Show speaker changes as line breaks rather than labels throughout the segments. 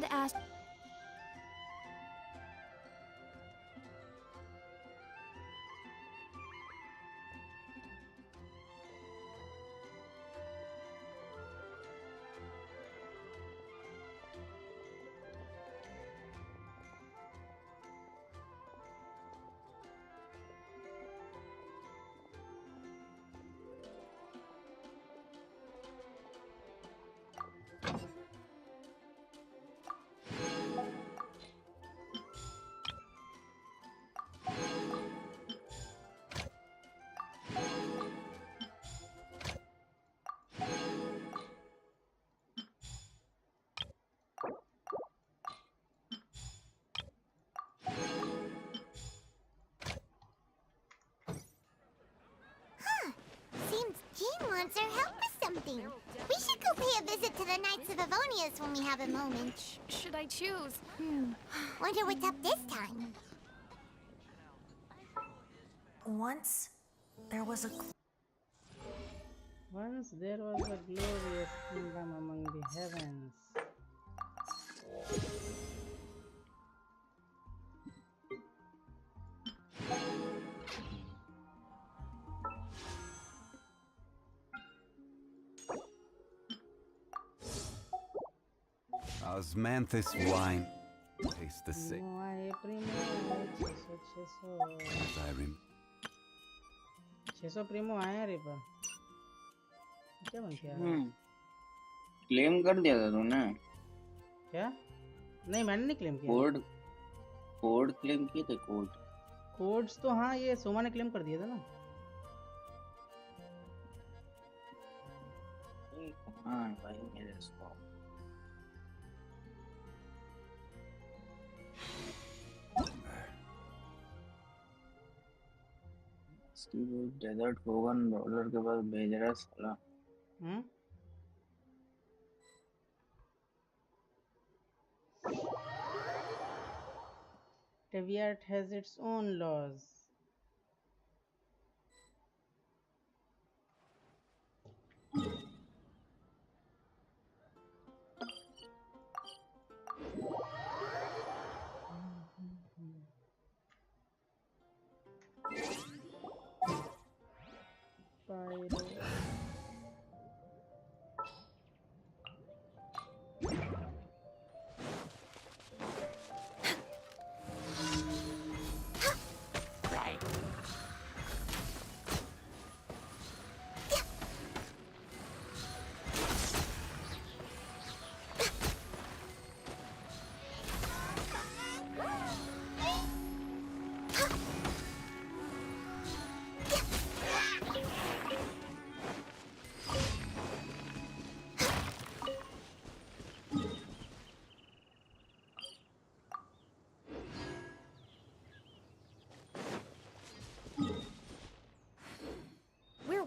Dad asked...
Seems Jean wants our help with something. We should go pay a visit to the Knights of Avonius when we have a moment.
Should I choose?
Wonder what's up this time.
Once there was a
glorious kingdom among the heavens.
Osmanthus wine tastes the same.
No hay primo, 600
As I rem
600 Primo आया रे पर क्या बन गया
claim कर दिया था तूने
क्या नहीं मैंने नहीं क्लेम किया
कोड क्लेम किए थे
कोड्स तो हाँ ये सोमा ने क्लेम कर दिया था ना
हाँ भाई मेरे इसको डेजर्ट होगन डॉलर के पास भेज रहा है साला
Teviot has its own laws.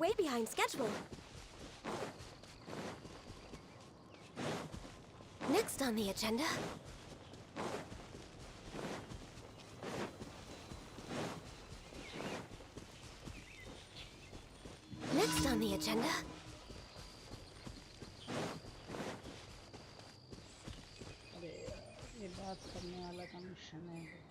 way behind schedule. Next on the agenda. Next on the agenda.
ये बात करने वाला का मिशन है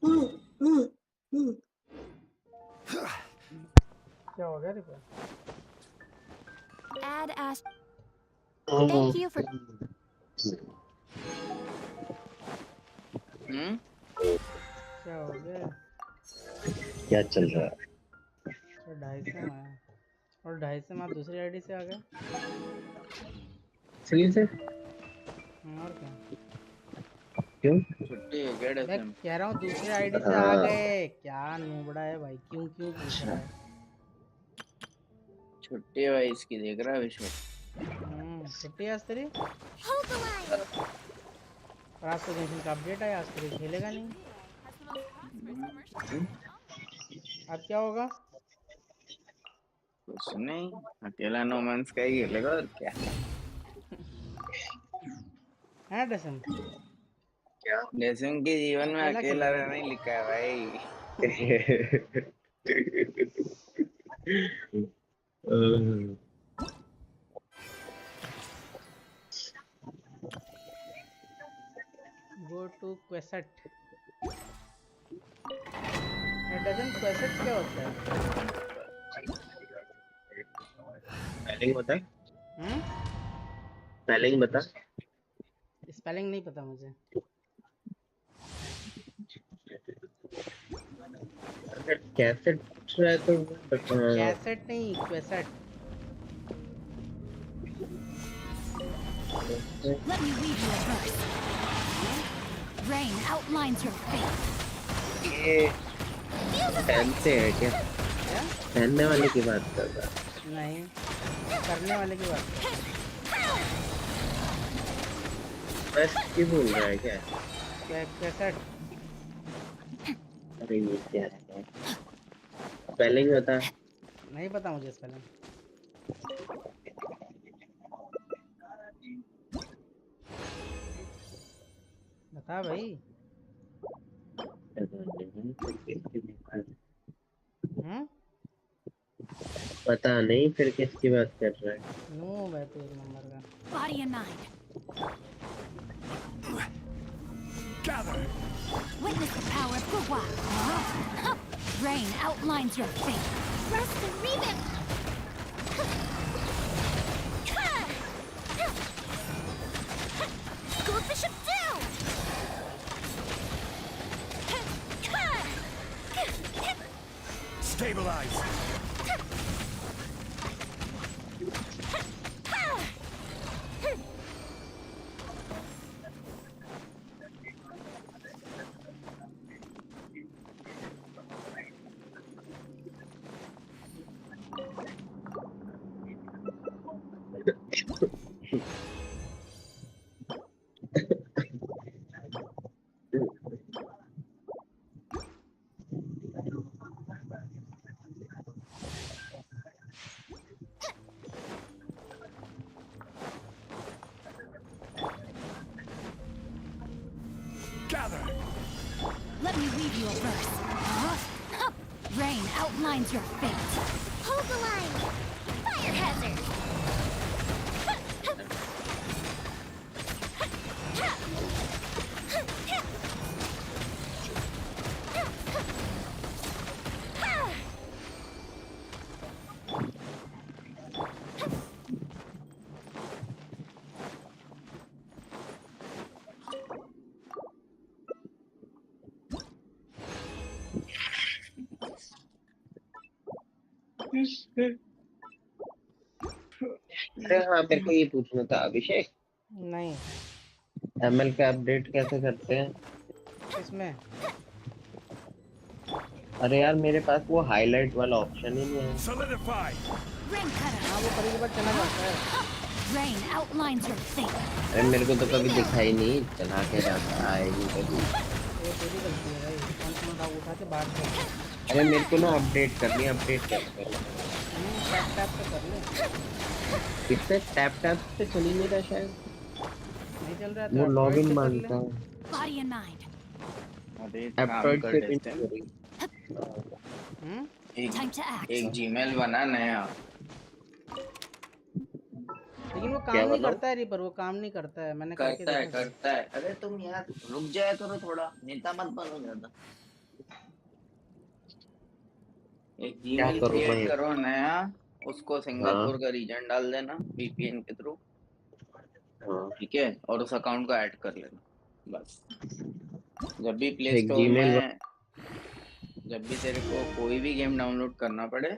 क्या हो गया ripper?
Add as. Thank you for.
क्या हो गया?
क्या चल रहा है?
तो 250 में आया और 250 में आप दूसरी आईडी से आ गए।
सही से?
और क्या?
क्यों?
छुट्टी है क्या
मैं
डसम?
कह रहा हूँ दूसरे आईडी से आ गए। क्या नूबड़ा है भाई, क्यों क्यों पूछ रहा है?
छुट्टी है भाई इसकी, देख रहा है विश्व।
छुट्टी है आज तेरी?
Hold the line.
और आज तो गेंशिन का अपडेट है, आज तेरी खेलेगा नहीं। अब क्या होगा?
कुछ नहीं, अकेला नो मैंस का ही खेलेगा और क्या।
है डसम?
डसम के जीवन में
अकेला
अकेला
खेलेगा।
रहना ही लिखा है भाई।
Go to क्वेसेट। डजन क्वेसेट क्या होता है?
स्पेलिंग बता।
हम्म?
स्पेलिंग बता।
स्पेलिंग नहीं पता मुझे।
अगर कैसेट है तो बता।
कैसेट नहीं, क्वेसेट।
Let me read you a verse. Rain outlines your fate.
ये पहनते हैं क्या?
क्या?
पहनने वाले की बात कर रहा है।
नहीं, करने वाले की बात कर।
बस की बोल रहा है क्या?
कैसेट।
अरे ये क्या है? स्पेलिंग बता।
नहीं पता मुझे स्पेलिंग। बता भाई।
पता नहीं फिर किसकी बात कर रहा है।
नो मैं तो एक नंबर का।
Body and mind.
Gather.
Witness the power of Gua. Rain outlines your fate.
Rest and revamp. Go Bishop down.
Stabilize. Gather.
Let me read you a verse. Rain outlines your fate.
Hold the line. Fire hazard.
अरे हाँ मेरे को ये पूछना था अभिषेक।
नहीं।
ML का update कैसे करते हैं?
किसमें?
अरे यार मेरे पास वो हाईलाइट वाला ऑप्शन ही नहीं है।
Solidify.
Rain cutter.
हाँ वो कभी कभार चला जाता है।
Rain outlines your fate.
अरे मेरे को तो कभी दिखाई नहीं चला के जाता है ये कभी।
वो तेरी गलती है भाई। कौन उठा के बात कर।
अरे मेरे को ना अपडेट करनी है, अपडेट कैसे करूँ?
टैप टैप तो कर ले।
इससे टैप टैप से चल ही नहीं रहा शायद।
नहीं चल रहा
वो
तो
लॉगिन
Android से कर ले।
मांगता है।
Body and mind.
अरे एक काम
एप्रोच
कर
से
देते हैं,
नहीं।
Time to act.
एक जीमेल बना नया।
लेकिन वो काम
क्या
नहीं
बनाऊं?
करता है रिपर, वो काम नहीं करता है। मैंने करके देखा था।
करता है। अरे तुम यार रुक जाया करो थोड़ा, नेता मत बनो ज्यादा। एक
क्या
जीमेल
करूँ
क्रिएट
मैं?
करो नया, उसको
हाँ
सिंगापुर का रीजन डाल देना वीपीएन के थ्रू,
हाँ।
ठीक है, और उस अकाउंट को ऐड कर लेना बस। जब भी प्ले
एक
स्टोर
जीमेल।
में, जब भी तेरे को कोई भी गेम डाउनलोड करना पड़े,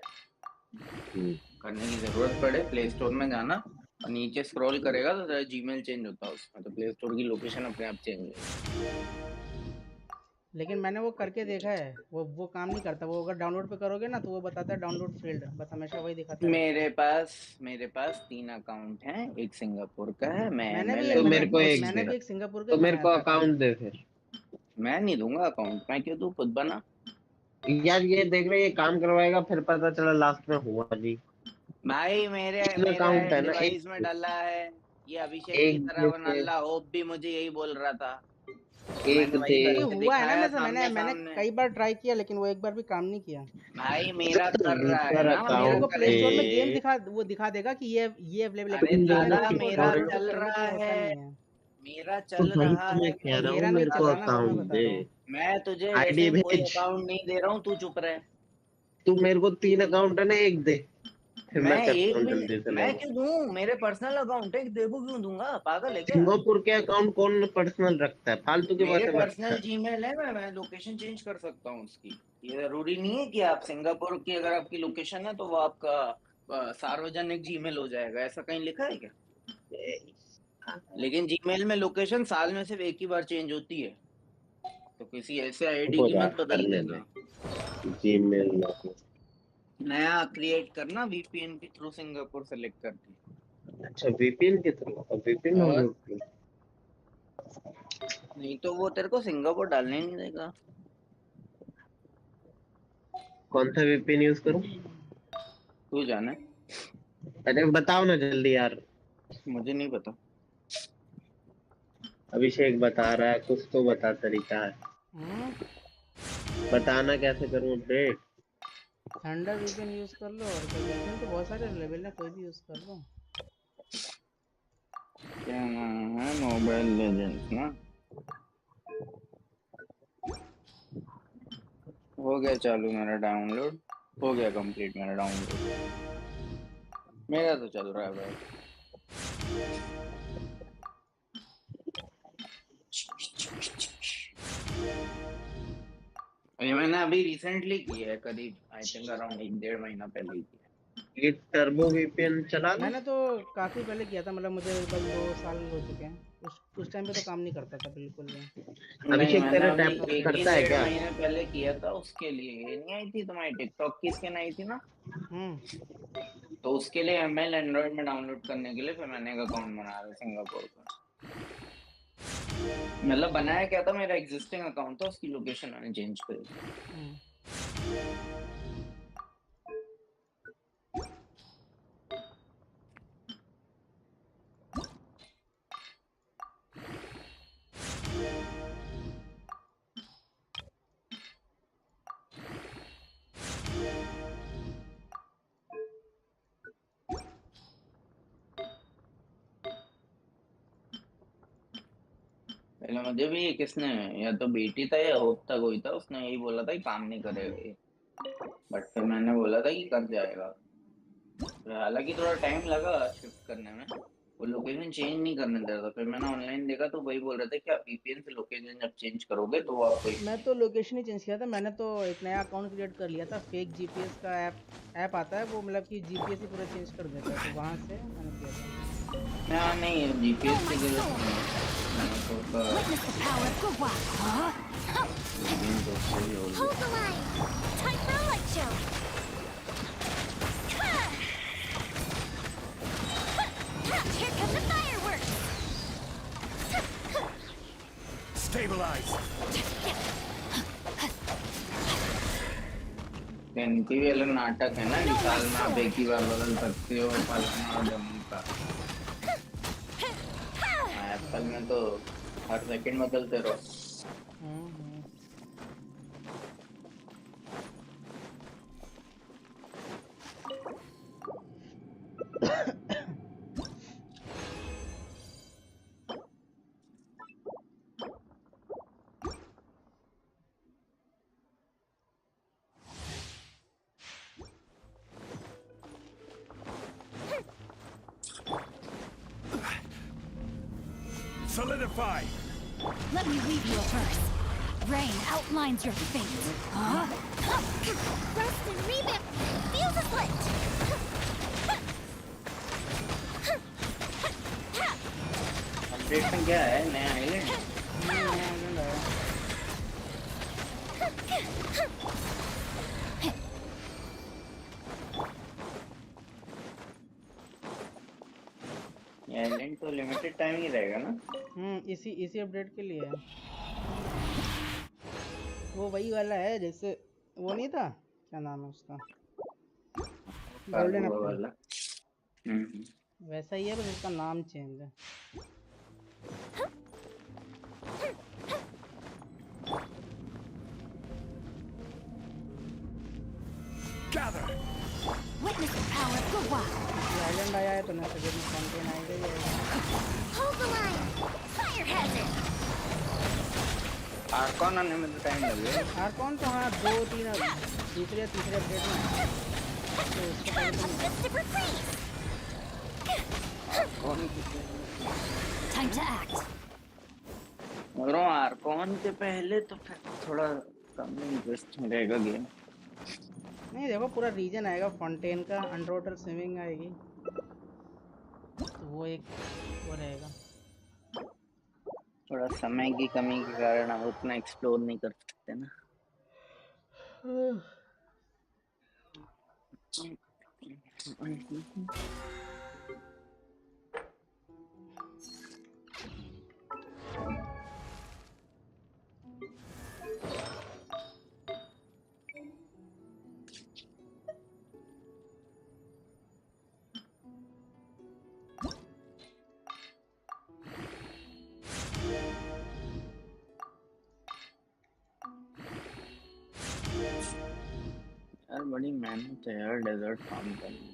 करने की जरूरत पड़े, प्ले स्टोर में जाना और नीचे स्क्रॉल करेगा तो तेरा जीमेल चेंज होता है उसमें, तो प्ले स्टोर की लोकेशन अपने आप चेंज होगी।
लेकिन मैंने वो करके देखा है, वो काम नहीं करता। वो अगर डाउनलोड पे करोगे ना तो वो बताता है डाउनलोड फेल्ड, बस हमेशा वही दिखाता रहता है।
मेरे पास 3 अकाउंट हैं, एक सिंगापुर का है, मैं
मैंने भी
एमएल
तो
एंड
मेरे को एक
मैंने
दे।
भी एक सिंगापुर का
तो
ही
मेरे
बनाया
को
था अकाउंट।
अकाउंट दे फिर।
मैं नहीं दूंगा अकाउंट, मैं क्यों दूं, खुद बना।
यार ये देख रहे, ये काम करवाएगा फिर पता चला लास्ट में हुआ नहीं।
भाई मेरे
तीन
मेरे
अकाउंट है ना, एक
डिवाइस में डाला है, ये अभिषेक की
एक
तरह
दे
वो
फिर।
नल्ला होप भी मुझे यही बोल रहा था, तो
एक
मैंने वही
दे।
नहीं
करके
हुआ है ना,
दिखाया
मैंने
सामने
मैंने
सामने।
कई बार ट्राई किया लेकिन वो एक बार भी काम नहीं किया।
भाई मेरा कर रहा है
दूसरा
ना, मेरा
मेरे को
अकाउंट
प्ले
दे।
स्टोर में
करेगा।
गेम दिखा देगा कि ये अवेलेबल है,
अरे
लेकिन
तुम
गेम
दोनों
दादा
को
कितना
मेरा
हो रहे
डाउनलोड
हो?
चल
करने के
रहा
लिए होता
है,
नहीं है।
मेरा
तो
चल
वही
रहा
तो मैं
है
कह रहा हूँ,
मेरा नहीं
मेरे
चल
को
रहा ना, वो मैं
अकाउंट
बता
दे।
रहा हूँ।
मैं तुझे
आईडी
वैसे कोई
भेज।
अकाउंट नहीं दे रहा हूँ, तू चुप रहे।
तू मेरे को 3 अकाउंट है ना, एक दे। फिर
मैं
मैं करता
एक
हूँ
भी
जल्दी से
मैं
लॉग।
क्यों दूं, मेरे पर्सनल अकाउंट है, देखो क्यों दूंगा, पागल है क्या।
सिंगापुर के अकाउंट कौन पर्सनल रखता है? फालतू की
मेरे
बातें मत
पर्सनल
कर।
जीमेल है, मैं लोकेशन चेंज कर सकता हूँ उसकी। ये जरूरी नहीं है कि आप सिंगापुर की अगर आपकी लोकेशन है तो वो आपका सार्वजनिक जीमेल हो जाएगा, ऐसा कहीं लिखा है क्या। लेकिन जीमेल में लोकेशन साल में सिर्फ एक ही बार चेंज होती है, तो किसी ऐसे आईडी
हो
की
जा
मत बदल
करने दे।
देना।
Gmail log.
नया क्रिएट करना वीपीएन के थ्रू सिंगापुर सेलेक्ट करके।
अच्छा वीपीएन के थ्रू, अब वीपीएन
और
डाउनलोड कर।
नहीं तो वो तेरे को सिंगापुर डालने ही नहीं देगा।
कौन सा वीपीएन यूज करूँ?
तू जाने,
अरे बताओ ना जल्दी यार।
मुझे नहीं पता।
अभिषेक बता रहा है, कुछ तो बता तरीका है।
हम्म।
बताना कैसे करूँ अपडेट।
थंडर वीपीएन यूज कर लो, और क्या, वीपीएन तो बहुत सारे अवेलेबल है, कोई भी यूज कर लो।
क्या नाम है, मोबाइल लेजेंड्स ना। हो गया चालू मेरा डाउनलोड, हो गया कंप्लीट मेरा डाउनलोड, मेरा तो चल रहा है भाई। ये मैंने अभी रिसेंटली किया है, करीब आई थिंक अराउंड 1 1.5 महीना पहले ही किया
ये टर्बो वीपीएन चला लूं?
मैंने तो काफी पहले किया था, मतलब मुझे लगभग 2 साल हो चुके हैं। उस टाइम पे तो काम नहीं करता था बिल्कुल भी।
है। नहीं
अभिषेक
मैंने
तेरा
अभी
टैप
एक ही
करता है
डेढ़
क्या?
महीने पहले किया था, उसके लिए ये नहीं आई थी तुम्हारी टिकटॉक की स्किन आई थी ना,
हम्म।
तो उसके लिए एमएल एंड्रॉइड में डाउनलोड करने के लिए फिर मैंने एक अकाउंट बनाया था सिंगापुर का। मतलब बनाया क्या था, मेरा एग्जिस्टिंग अकाउंट था, उसकी लोकेशन मैंने चेंज करी।
हम्म।
पहले मुझे भी किसने, या तो बेटी था या होप था, कोई था, उसने यही बोला था कि काम नहीं करेगा ये, बट फिर मैंने बोला था कि कर जाएगा। हालांकि थोड़ा टाइम लगा शिफ्ट करने में, वो लोकेशन चेंज नहीं करने दे रहा था, फिर मैंने ऑनलाइन देखा तो वही बोल रहे थे कि आप वीपीएन से लोकेशन जब चेंज करोगे तो वो आपको
मैं तो लोकेशन ही चेंज किया था। मैंने तो एक नया अकाउंट क्रिएट कर लिया था, फेक जीपीएस का ऐप आता है वो, मतलब कि जीपीएस ही पूरा चेंज कर देता है, तो वहां से मैंने किया था।
हाँ नहीं,
Know
जीपीएस
my
की जरूरत
soul.
नहीं है, मैंने तो उसका
Witness the power of Gua. Huh?
VPN तो उससे ही हो
Hold
गया।
the line. Time for a light show. Here come the fireworks.
Stabilize.
पेंती वाला नाटक है ना, कि साल में आप एक ही बार बदल सकते हो फलाना जम्मू का। एप्पल में तो हर सेकंड बदलते रहो।
हम्म।
Solidify.
Let me weave you a verse. Rain outlines your fate. Huh?
Rust and revamp. Feels a split.
Update में क्या है नया आइलैंड?
नया आइलैंड आया।
ये आइलैंड तो लिमिटेड टाइम ही रहेगा ना?
इसी अपडेट के लिए है। वो वही वाला है जैसे वो नहीं था, क्या नाम है उसका, गोल्डन
वो
एप्पल,
वाला।
वैसा ही है बस उसका नाम चेंज है।
Gather.
Witness the power of the wild.
ये आइलैंड आया है तो ना सके में कंटेन आएगा ही आएगा।
Hold the line. Fire hazard.
Arcon आने में तो टाइम लगेगा।
आर्कॉन तो हाँ 2-3 तीसरे अपडेट में है। तो उसके पहले तो नहीं।
Super freeze.
Arcon
Time to act.
मगर आर्कॉन के पहले तो फिर थोड़ा कम इंटरेस्ट रहेगा गेम।
नहीं देखो पूरा रीजन आएगा फॉन्टेन का, अंडर वाटर स्विमिंग आएगी, तो वो एक वो रहेगा।
थोड़ा समय की कमी के कारण हम उतना एक्सप्लोर नहीं कर सकते ना। यार बड़ी मेहनत है यार डेजर्ट फार्म करने।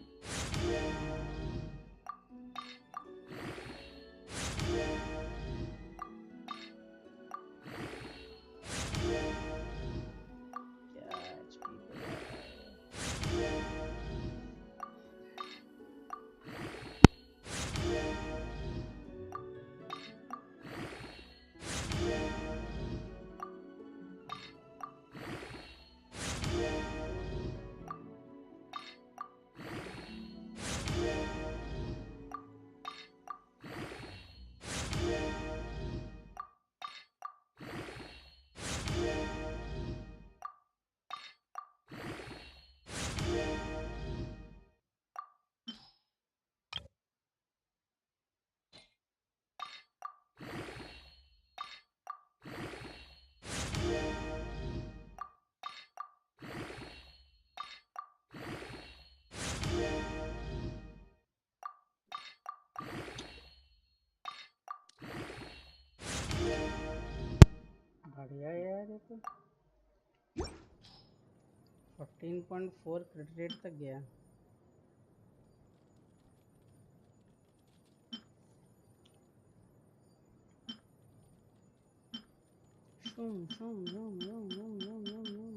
बढ़िया यार ये तो 14.4 क्रेडिट रेट तक गया। शूम शूम शूम शूम शूम शूम शूम शूम।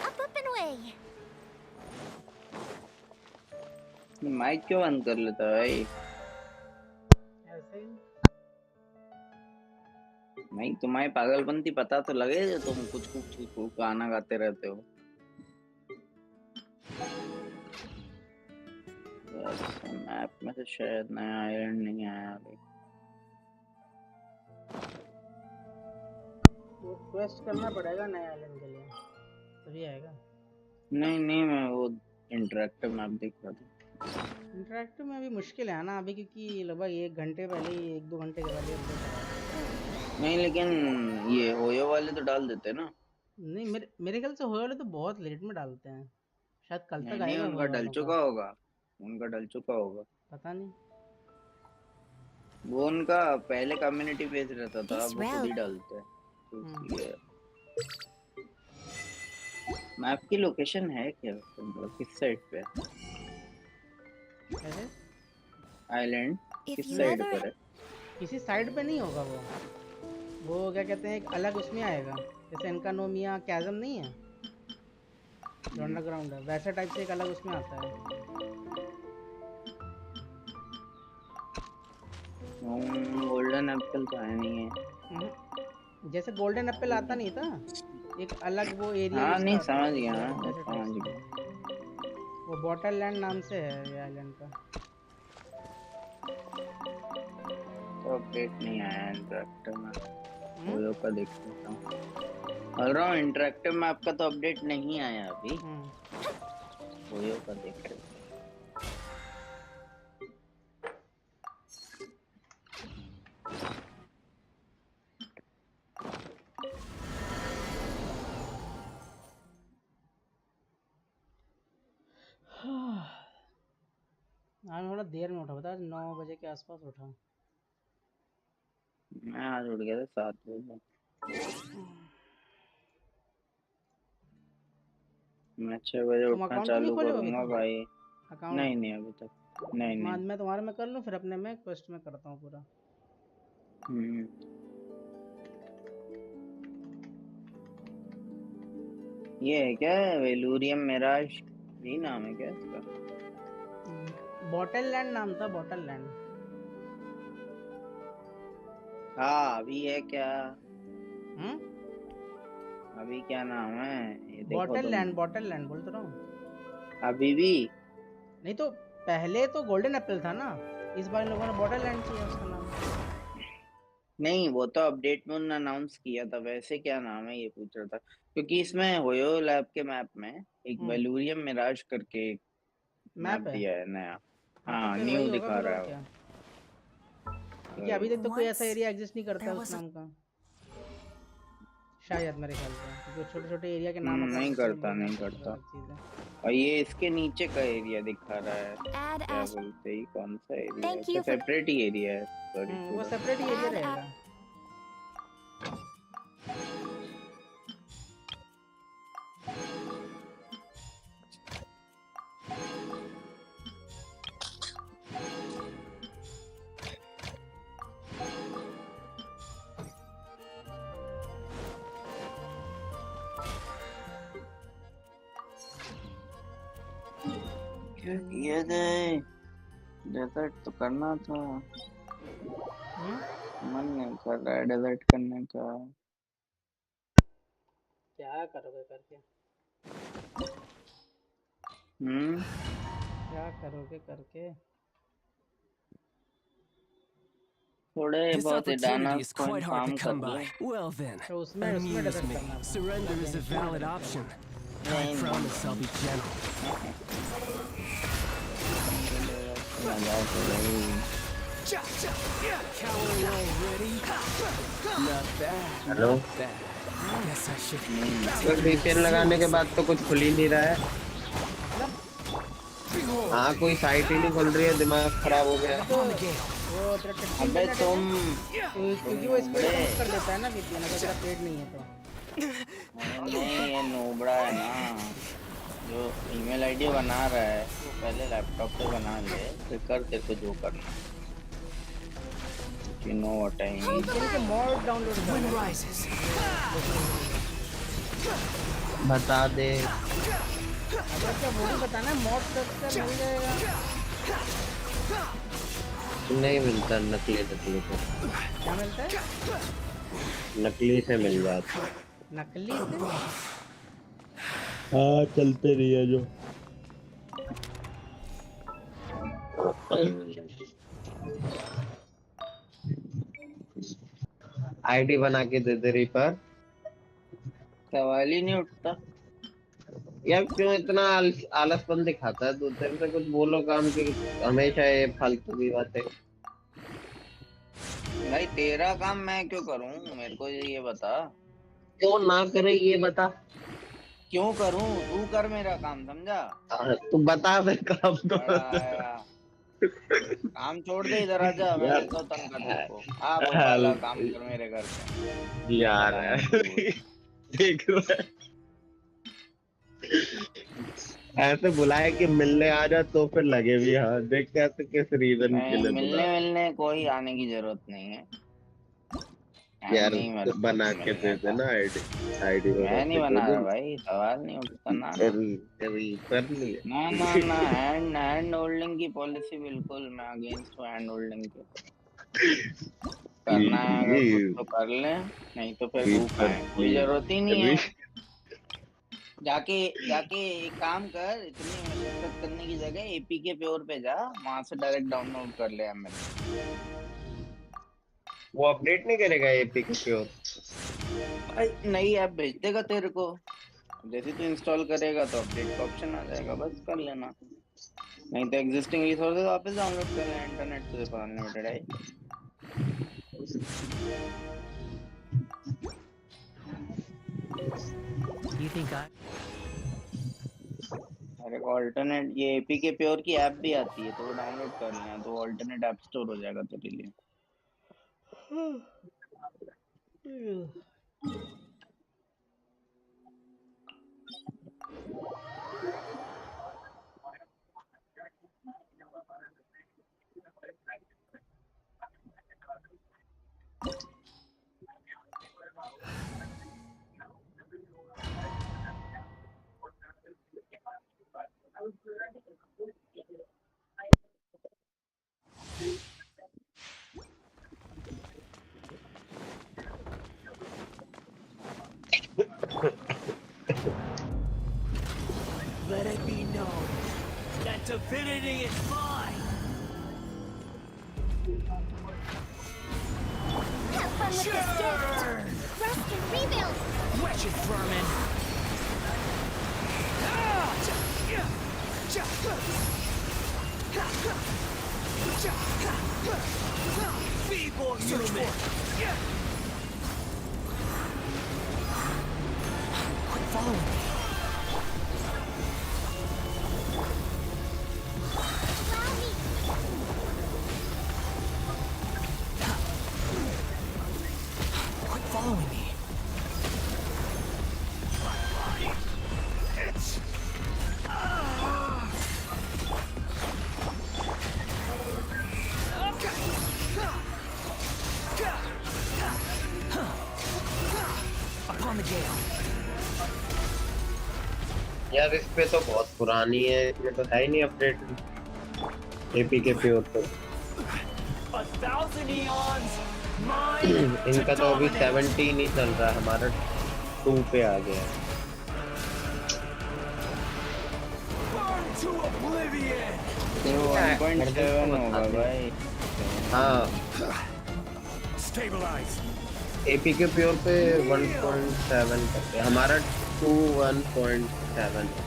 Up and away.
माइक क्यों बंद कर लेता है भाई?
ऐसे ही
नहीं तुम्हारी पागलपंती पता तो लगे जो तुम कुछ गाना गाते रहते हो। मैप में से शायद नया आइलैंड नहीं आया अभी।
वो क्वेस्ट करना पड़ेगा नए आइलैंड के लिए तभी आएगा।
नहीं मैं वो इंटरेक्टिव मैप देख रहा था।
इंटरेक्टिव में अभी मुश्किल है ना अभी, क्योंकि लगभग 1 घंटे पहले ही 1-2 घंटे के पहले अपडेट आया।
नहीं लेकिन ये होयो वाले तो डाल देते ना।
नहीं मेरे ख्याल से होयो वाले तो बहुत लेट में डालते हैं, शायद कल तक
नहीं
आएगा
उनका
होयो
डल
वालों
चुका
का।
होगा। उनका डल चुका होगा।
पता नहीं।
वो उनका पहले कम्युनिटी पेज रहता था,
This
अब वो खुद ही
route.
डालते हैं तो इसलिए मैप की लोकेशन है क्या, मतलब किस साइड पे
कैसे?
आइलैंड
If
किस
you
साइड
ever
पर है?
किसी साइड पे नहीं होगा वो क्या कहते हैं, एक अलग उसमें आएगा, जैसे इनका नोमिया कैज़म नहीं है जो अंडरग्राउंड है, वैसे टाइप से एक अलग उसमें आता है।
गोल्डन एप्पल तो है नहीं है।
जैसे गोल्डन एप्पल आता नहीं था, एक अलग वो एरिया
हाँ
उसका
नहीं
आता
समझ
है,
गया,
वैसे टाइप
समझ
से।
गया।
वो बॉटल लैंड नाम से है ये आइलैंड का।
तो अपडेट नहीं आया इंटरेक्टिव में, ओयो का देख लेता हूँ। बोल रहा हूँ इंटरेक्टिव में आपका तो अपडेट नहीं आया अभी, ओयो का देख रहे थे।
आज थोड़ा देर में उठा, बता 9 बजे के आसपास उठा।
मैं आज उठ गया था 7 बजे। मैं 6 बजे
तुम
उठना
अकाउंट तो नहीं
चालू
खोले हो अभी
करूंगा
तुम?
भाई।
अकाउंट
नहीं नहीं अभी तक नहीं नहीं।
मैं तुम्हारे में कर लूँ, फिर अपने में क्वेस्ट में करता हूँ पूरा।
ये है क्या, वेलूरियम मिराज, यही नाम है क्या इसका?
बॉटल लैंड नाम था, बॉटल लैंड।
हाँ अभी है क्या? अभी क्या नाम है ये देखो तुम।
बॉटल लैंड बोल तो रहा हूँ।
अभी भी
नहीं तो पहले तो गोल्डन एप्पल था ना, इस बार इन लोगों ने बॉटल लैंड किया उसका नाम।
नहीं, वो तो अपडेट में उन्होंने अनाउंस किया था, वैसे क्या नाम है ये पूछ रहा था, क्योंकि इसमें होयो लैब के मैप में एक वेलूरियम मिराज करके एक मैप
मैप है।
दिया है नया।
हाँ तो
हाँ
फिर वही
न्यू
होगा
दिखा
फिर,
रहा
और
है वो।
क्या, क्योंकि अभी तक तो कोई ऐसा एरिया एग्जिस्ट नहीं करता है उस नाम का शायद, मेरे ख्याल से, क्योंकि छोटे छोटे एरिया के नाम
नहीं
अकाउंट
करता,
बोलना
नहीं
तो फिर
करता।
अलग चीज़ है।
और ये इसके नीचे का एरिया दिखा रहा है,
add
क्या
ash,
बोलते हैं, कौन सा एरिया है,
thank
तो
you for
separate he area है सॉरी
वो
पूरा।
सेपरेट ही एरिया
add
रहेगा।
क्या किया जाए, डेजर्ट तो करना था, मन नहीं कर रहा है डेजर्ट करने का।
क्या करोगे करके? क्या करोगे करके?
थोड़े
This
बहुत
opportunity
डाना
is
को
quite hard to
इन्फॉर्म कर
come
लूं।
by. Well then,
तो उसमें
amuse
डेजर्ट
me.
करना था।
Surrender is a valid option. I promise I'll be gentle.
मजाक हो रही।
Cowering already? Not bad.
Hello,
Not bad. Guess I should.
तो VPN लगाने के बाद तो कुछ खुल ही नहीं रहा है। हाँ कोई साइट ही नहीं खुल रही है, दिमाग खराब हो गया।
वो तेरा टेक्स्ट
अबे
इंटरनेट है
तुम
क्या? क्योंकि वो स्पीड कम कर देता है ना VPN, अगर तेरा पेड नहीं है तो।
नहीं, ये नोबड़ा है ना, जो ईमेल आईडी बना रहा है वो पहले लैपटॉप पे बना ले, फिर कर तेरे को जो करना। You know what I mean?
VPN के मॉड डाउनलोड कर।
Wind rises.
बता दे।
अगर क्या वो भी बताना है, मॉड सर्च कर मिल जाएगा।
नहीं मिलता, नकली तो
क्या मिलता है?
नकली से मिल जाता।
नकली से?
हाँ चलते रही है जो। आईडी बना के दे दे रही पर
सवाल ही नहीं उठता।
यार क्यों इतना आलसपन दिखाता है तू? तेरे से कुछ बोलो काम की, हमेशा ये फालतू की बातें।
भाई तेरा काम मैं क्यों करूं, मेरे को ये बता।
क्यों ना करे ये बता।
क्यों करूं, तू कर मेरा काम, समझा?
तू बता दे काम तो।
बड़ा आया, काम छोड़ दे, इधर आजा, मैं
यार
देता हूँ तनखा तेरे को। आ बब्बाला,
हेल्प
काम कर मेरे घर पे,
यार
बड़ा है तू।
देख रहा है ऐसे बुलाए कि मिलने आ जा तो फिर लगे भी हाँ देखते हैं तो किस रीजन के
नहीं,
लिए बुला
मिलने
रहा
मिलने कोई आने की जरूरत नहीं है।
है।
टाइम
यार
नहीं मेरे को
बना के दे
मिलने का।
देना आईडी आईडी बना
मैं नहीं
के दे
बना रहा
देना
भाई, सवाल नहीं उठता ना ना।
कभी कभी कर
ना ना
लिए
ना, हैंड होल्डिंग की पॉलिसी बिल्कुल मैं अगेंस्ट हूँ हैंड होल्डिंग के। करना है अगर खुद
प्लीज
तो कर ले, नहीं तो फिर
प्लीज
हु
सर
पाए, कोई
प्लीज
जरूरत ही नहीं
अभी
है। जाके जाके एक काम कर, इतनी मशक्कत करने की जगह एपी के प्योर पे जा, वहां से डायरेक्ट डाउनलोड कर ले एमएल।
वो अपडेट नहीं करेगा एपी के प्योर
भाई नई ऐप भेज देगा तेरे को, जैसे तू इंस्टॉल करेगा तो अपडेट का ऑप्शन आ जाएगा, बस कर लेना। नहीं तो एग्जिस्टिंग रिसोर्सेज वापस डाउनलोड कर ले, इंटरनेट तो देखो अनलिमिटेड है।
You think I?
अरे ऑल्टरनेट ये एपी के प्योर की ऐप भी आती है, तो वो डाउनलोड कर लेना, तो ऑल्टरनेट ऐप स्टोर हो जाएगा तेरे लिए।
Let it be known that divinity is mine.
Have fun with this gift! Rest and rebuild!
Wretched vermin. Feeble human. Quit following me.
Allow me!
Quit following me. Upon the gale.
यार इस पे तो बहुत पुरानी है इसमें तो है ही नहीं अपडेट एपी के प्योर पे
1,000 eons. Mine.
इनका तो अभी 17 ही चल रहा है हमारा 2 पे आ गया है
Burn to oblivion.
ये वो 1.7 होगा भाई।
हाँ
Stabilize.
एपी के प्योर पे 1.7 करते हैं हमारा 1.7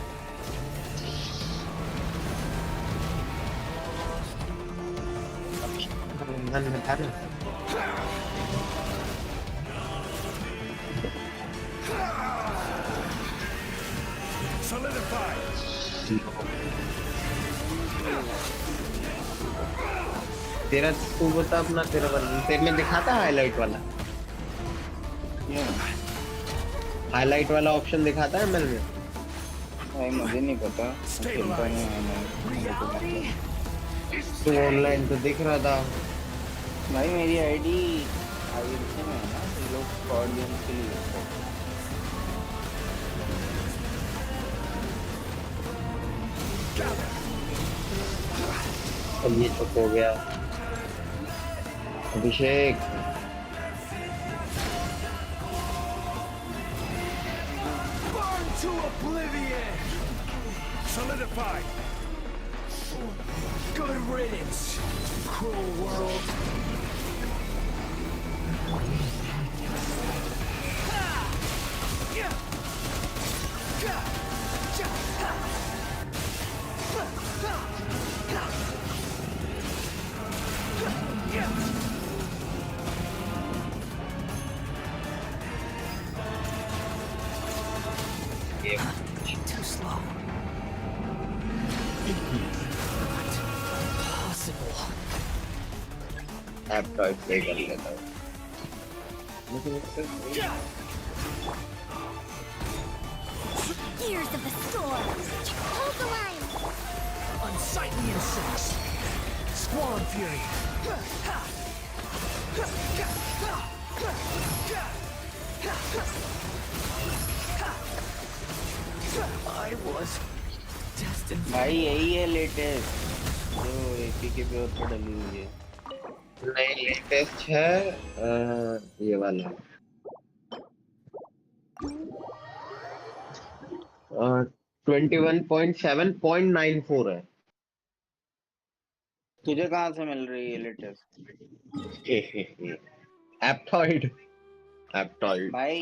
धन में था ना
Solidify.
तेरा तू बता अपना तेरा वाला तेरे में दिखाता है हाईलाइट वाला हाईलाइट वाला ऑप्शन दिखाता है मेरे में
भाई मुझे नहीं पता, खेलता नहीं है मैं।
Reality.
तू ऑनलाइन तो दिख रहा था
भाई मेरी आईडी आईएलसी में है ना, तो लोग स्क्वाड गेम्स के लिए यूज करते हैं।
अब ये चुप हो गया अभिषेक
Burn to oblivion. Solidify. Good riddance. Cruel world. Too slow. Possible.
App toy play कर लेता हूँ
gears of the storm.
Hold the line.
Unsightly insects. Squall fury. I was destined.
भाई यही है लेटेस्ट जो एपी के प्योर पर डली हुई है।
नहीं, लेटेस्ट है ये वाला 21.7.94 है।
तुझे कहाँ से मिल रही है लेटेस्ट?
एप्टॉइड एप्टॉइड
भाई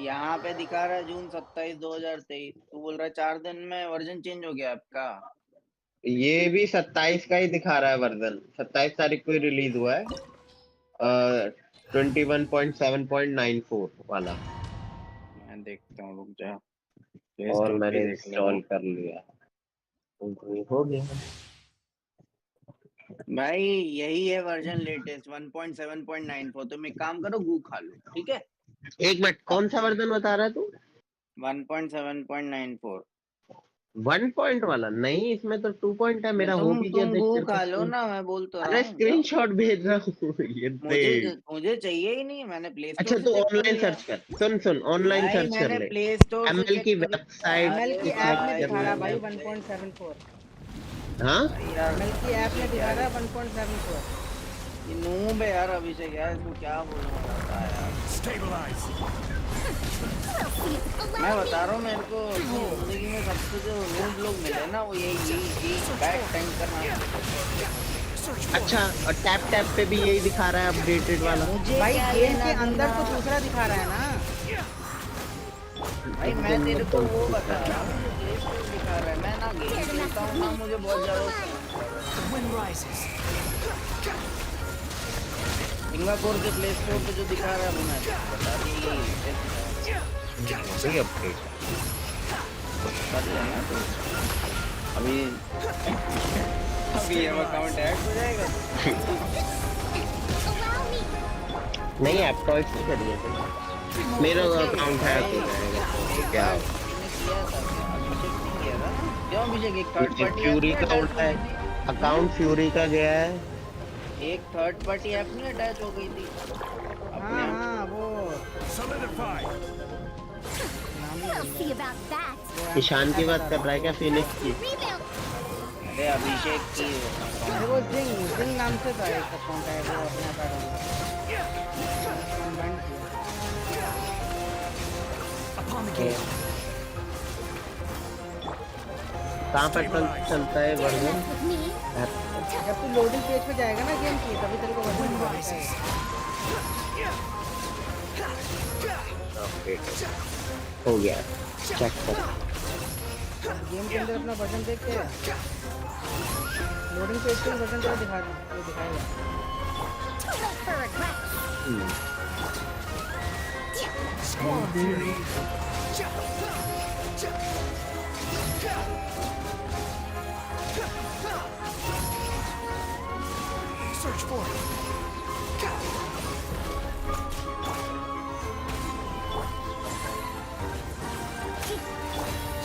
यहाँ पे दिखा रहा है जून 27 2023। तू बोल रहा है 4 दिन में वर्जन चेंज हो गया आपका।
ये भी 27 का ही दिखा रहा है वर्जन। 27 तारीख को ही रिलीज हुआ है 21.7.94 वाला।
मैं देखता हूँ, रुक जा।
और
Play Store पे
मैंने
देख
इंस्टॉल
लेना।
कर लिया तो ये हो गया।
भाई यही है वर्जन लेटेस्ट 1.7.94। तुम एक काम करो, गू खा लो, ठीक है?
एक मिनट, कौन सा वर्जन बता रहा है तू?
1.7.94।
1 पॉइंट वाला नहीं, इसमें तो 2 पॉइंट है। मेरा हो भी गया,
तुम
देख
गू
तेरे
खा लो
को।
ना, मैं बोल तो रहा
अरे
हूँ।
स्क्रीनशॉट भेज रहा हूँ ये देख।
मुझे चाहिए ही नहीं, मैंने प्ले
अच्छा
स्टोर से
तू
चेक कर
ऑनलाइन
लिया।
सर्च कर, सुन ऑनलाइन
भाई
सर्च कर
मैंने
ले।
प्ले स्टोर से
एमएल
चेक
की
कर।
वेबसाइट
एमएल की
पे
ऐप में
सर्च
दिखा रहा है
करना।
भाई 1.74।
हाँ
एमएल की ऐप में दिखा रहा है 1.74।
ये नूब है यार अभिषेक, यार इसको क्या बोलना पड़ता है यार।
Stabilize.
मैं बता रहा हूँ, मेरे को जिंदगी में सबसे जो नूब लोग मिले ना, वो यही बैक टैंक करना।
अच्छा, और टैप टैप पे भी यही दिखा रहा है अपडेटेड वाला।
भाई गेम के अंदर तो दूसरा दिखा रहा है ना।
भाई मैं तेरे को वो बता रहा हूँ जो प्ले स्टोर दिखा रहा है। मैं ना गेम खेलता हूँ ना, मुझे बहुत ज्यादा
The wind rises.
सिंगापुर के प्ले स्टोर पे जो दिखा रहा है वो मैं बता दी।
वही अपडेट
कर लेना तो। अभी ये अकाउंट हैक हो जाएगा।
Allow me.
नहीं, एप्टॉइड से करिए। मेरा अकाउंट है तो क्या
मैंने किया था, अभिषेक नहीं किया था। क्यों अभिषेक? एक थर्ड पार्टी
फ्यूरी का उल्टा है अकाउंट, फ्यूरी का गया है।
एक थर्ड पार्टी ऐप नहीं अटैच हो गई थी अपने
हाँ
आप?
हाँ वो
Solidify.
We'll see about that.
Ishan की बात कर रहा है क्या, फिनिक्स की?
Rebuild.
अरे अभिषेक की
अरे वो जिंग नाम से था एक अकाउंट है, वो अपने आप कंबाइन किया।
Upon the gate.
कहाँ पर चलता है वर्जन?
With me.
जब तू लोडिंग पेज पे जाएगा ना गेम की, तभी तेरे को वर्जन
Wind
दिखाएगा।
rises.
हो गया, चेक कर।
गेम के अंदर अपना वर्जन देख के लोडिंग पेज पे वर्जन तेरा दिखाएगा।
Too late for regret.
Squall fury. Search for it.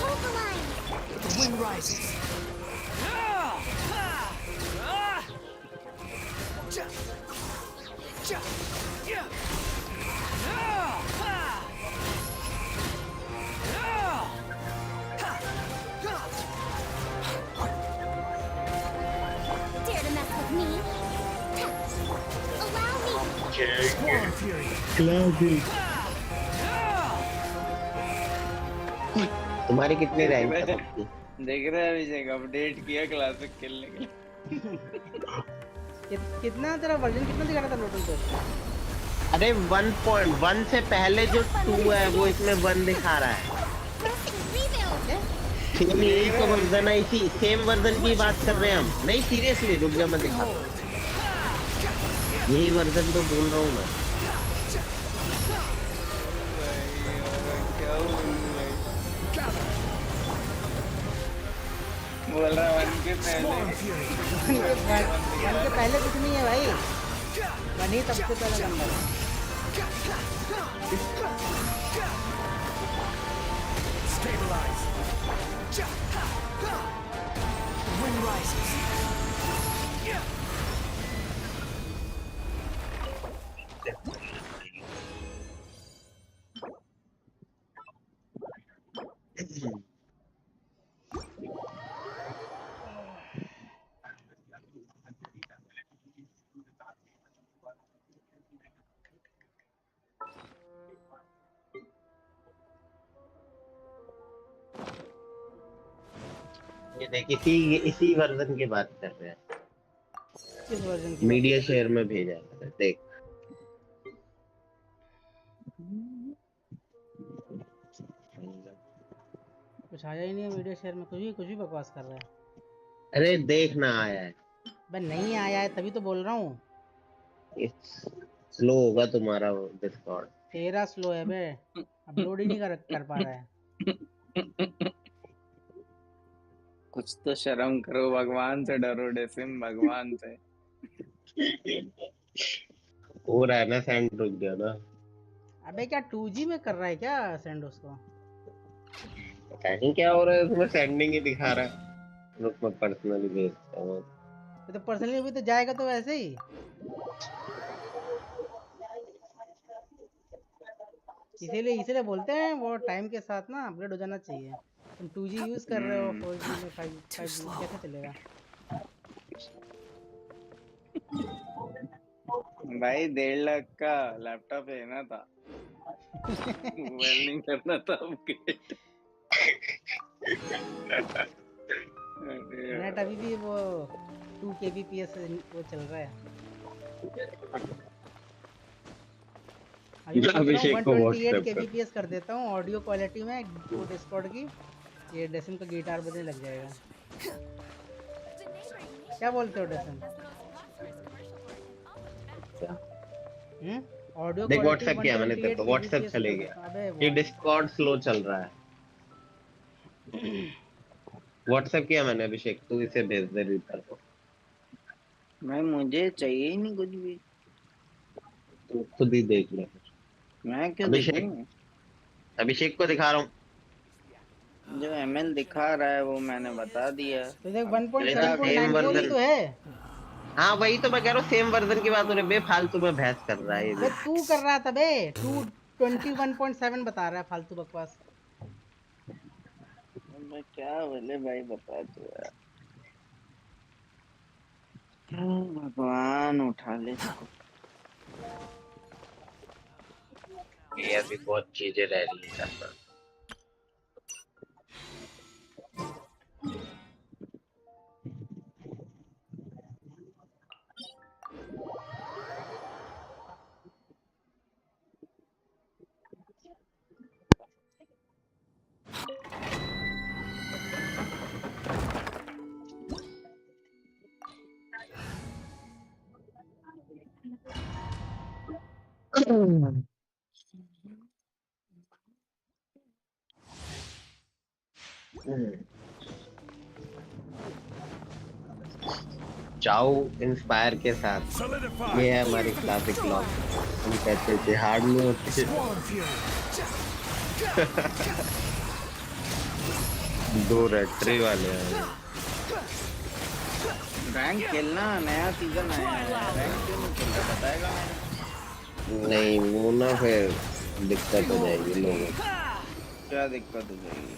Hold the line.
The wind rises.
Dare to mess with me?
Allow me.
Squall fury.
तुम्हारी कितनी रैंक है?
देख रहे हैं अभिषेक, अपडेट किया क्लासिक खेलने के लिए।
कितना तेरा वर्जन कितना दिखा रहा था लोडिंग पेज?
अरे 1.1 से पहले जो 2 है वो इसमें 1 दिखा रहा है।
Pressing rebuild.
सेम यही तो वर्जन है, इसी सेम वर्जन की बात कर रहे हैं हम। नहीं सीरियसली, रुक जा मैं दिखाता हूँ। यही वर्जन तो बोल रहा हूँ मैं।
बोल रहा वन के पहले।
Squall fury.
वन के पहले कुछ नहीं है भाई, वन ही सबसे पहला नंबर है।
Stabilize.
ये देख इसी इसी वर्जन की बात कर रहे हैं।
किस वर्जन की बात
मीडिया
कर
शेयर में भेजा है देख।
कुछ आया ही नहीं है मीडिया शेयर में, कुछ भी बकवास कर रहा है।
अरे देख ना आया है।
बे नहीं आया है तभी तो बोल रहा हूँ।
स्लो होगा तुम्हारा डिस्कॉर्ड।
तेरा स्लो है बे, अपलोड ही नहीं कर पा रहा है।
कुछ तो शर्म करो, भगवान से डरो डेसिम, भगवान से।
हो रहा है ना सेंड, रुक गया ना।
अबे क्या 2G में कर रहा है क्या सेंड उसको?
पता नहीं क्या हो रहा है उसमें, सेंडिंग ही दिखा रहा है। रुक मैं पर्सनली भेजता हूँ।
तो पर्सनली भी तो जाएगा तो वैसे ही। इसीलिए बोलते हैं वो टाइम के साथ ना अपग्रेड हो जाना चाहिए। तुम 2G यूज कर रहे हो, 4G में 5G कैसे चलेगा?
भाई 1.5 लाख का लैपटॉप लेना था। मोबाइल नहीं करना था अपग्रेड।
नेट अभी भी वो 2 kbps वो चल रहा है। अभी मैं सोच रहा हूँ
अभिषेक को
128
व्हाट्सएप कर।
kbps कर देता हूँ ऑडियो क्वालिटी में वो डिस्कॉर्ड की। ये डेसिम का गिटार बजने लग जाएगा। क्या बोलते हो डेसिम? ऑडियो
देख
क्वालिटी
व्हाट्सएप किया मैंने तेरे
128
को, व्हाट्सएप
kbps
चले
कर
गया।
देता हूँ। अबे
ये डिस्कॉर्ड स्लो चल रहा है। व्हाट्सएप किया मैंने अभिषेक, तू इसे भेज दे रीपर को।
भाई मुझे चाहिए ही नहीं कुछ भी।
तू खुद ही देख ले।
मैं क्यों देखूं?
अभिषेक, अभिषेक को दिखा रहा हूँ।
जो एमएल दिखा रहा है वो मैंने बता दिया।
तो देख
मेरा सेम
1.7.94 ही
वर्जन।
तो है।
हाँ वही तो मैं कह रहा हूँ, सेम वर्जन की बात हो रही है। बेफालतू में बहस कर रहा है ये
बे
भी।
तू कर रहा था बे, 221.7 बता रहा है फालतू बकवास।
मैं क्या बोले भाई, बता दो यार। भगवान उठा ले इसको।
ये अभी बहुत चीजें रह रही है करना। चाओ इंस्पायर के साथ ये है हमारी क्लासिक लॉक। हम कहते थे हार्ड में होते दो रेट्री वाले हैं।
रैंक खेलना, नया सीजन आया है, रैंक क्यों नहीं खेलता बताएगा मैंने।
नहीं वो ना फिर दिक्कत हो जाएगी लोगों को।
क्या दिक्कत हो जाएगी?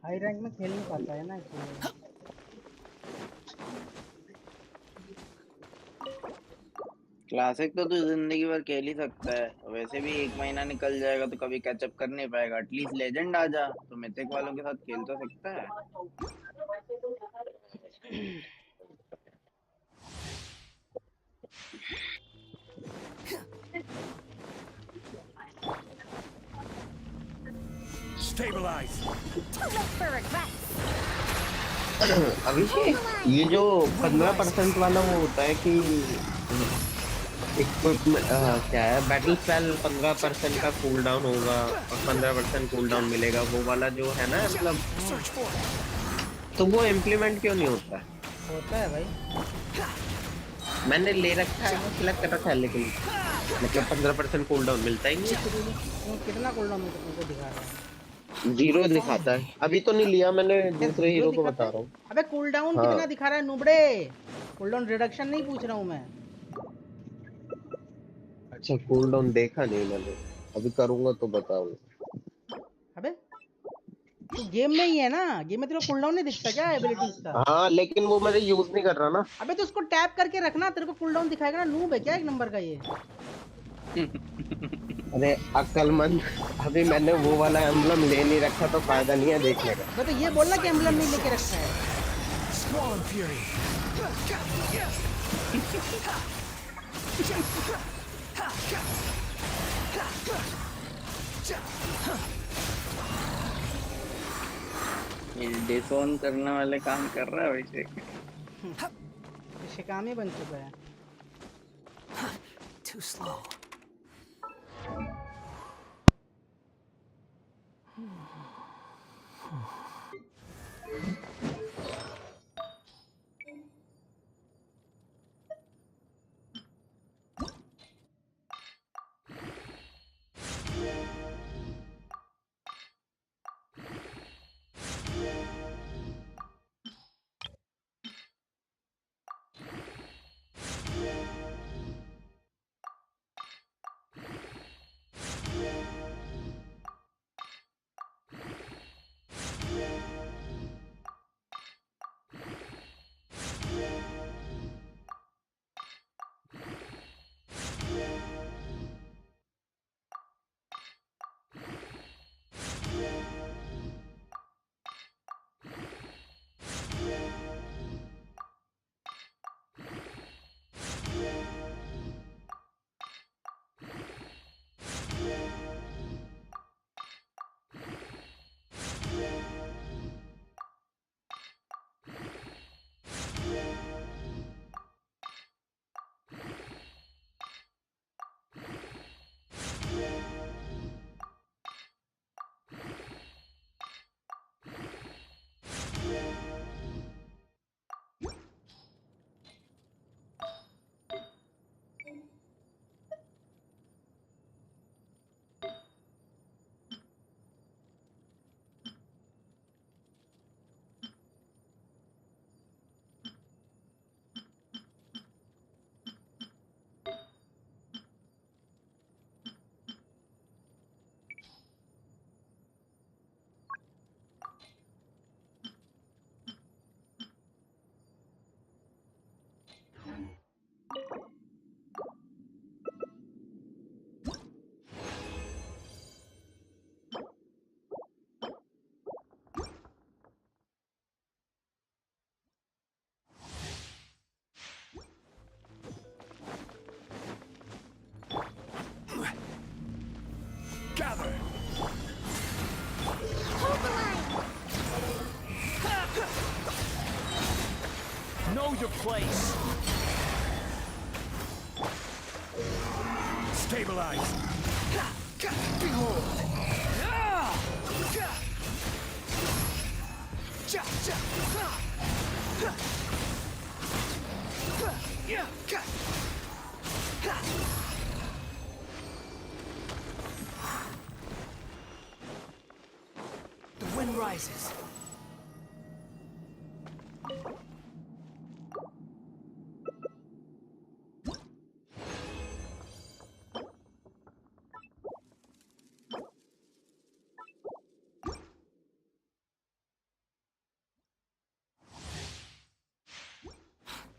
हाई रैंक में खेल नहीं पाता है ना इसलिए।
क्लासिक तो तू जिंदगी भर खेल ही सकता है, वैसे भी 1 महीना निकल जाएगा तो कभी कैचअप कर नहीं पाएगा। एटलीस्ट लेजेंड आ जा तो मिथिक वालों के साथ खेल तो सकता है।
Stabilize.
Too late for regrets.
अभिषेक ये जो 15% वाला वो होता है कि इक्विपमेंट क्या है, बैटल स्पेल 15% का कूल डाउन होगा और 15% कूल डाउन मिलेगा, वो वाला जो है ना मतलब, तो वो इम्प्लीमेंट क्यों नहीं होता है?
होता है भाई।
मैंने ले रखा है, सिलेक्ट कर रखा है, लेकिन मतलब 15% कूल डाउन मिलता ही नहीं है शुरू में।
कितना कूलडाउन में तुमको दिखा रहा है?
0 दिखाता है। अभी तो नहीं लिया मैंने,
क्या
दूसरे
0
हीरो को
दिखाता
बता
है?
रहा हूँ।
अबे कूलडाउन
हाँ
कितना दिखा रहा है नुबड़े? कूलडाउन रिडक्शन नहीं पूछ रहा हूँ मैं।
अच्छा कूल डाउन देखा नहीं मैंने। अभी करूंगा तो बताऊंगा।
अबे तो गेम में ही है ना, गेम में तेरे को कूलडाउन नहीं दिखता क्या एबिलिटीज का?
हाँ लेकिन वो मैंने यूज नहीं कर रहा ना।
अबे तो उसको टैप करके रखना, तेरे को कूलडाउन दिखाएगा ना। नूब है क्या एक नंबर का ये?
अरे अक्लमंद, अभी मैंने वो वाला एम्बलम ले नहीं रखा तो फायदा नहीं है देखने का।
अबे तो ये बोलना कि एम्बलम नहीं लेके रखा है।
Squall Fury.
ये डिसऑन करने वाले काम कर रहा है वैसे।
ये काम ही बन चुका है।
Too slow. Gather.
Hold the line.
Know your place. Stabilize. Behold. The wind rises.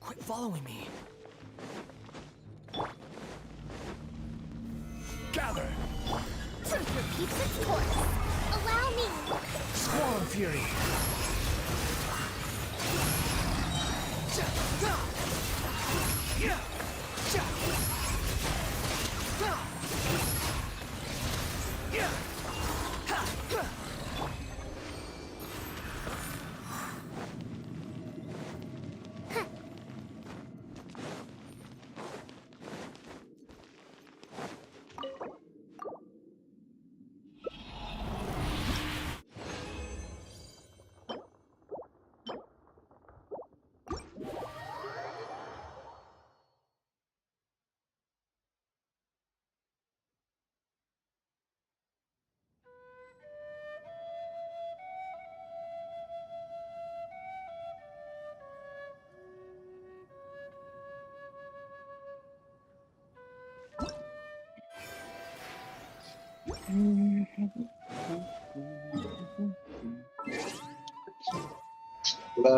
Quit following me. Gather.
Trooper keeps its course. Allow me.
Squall Fury.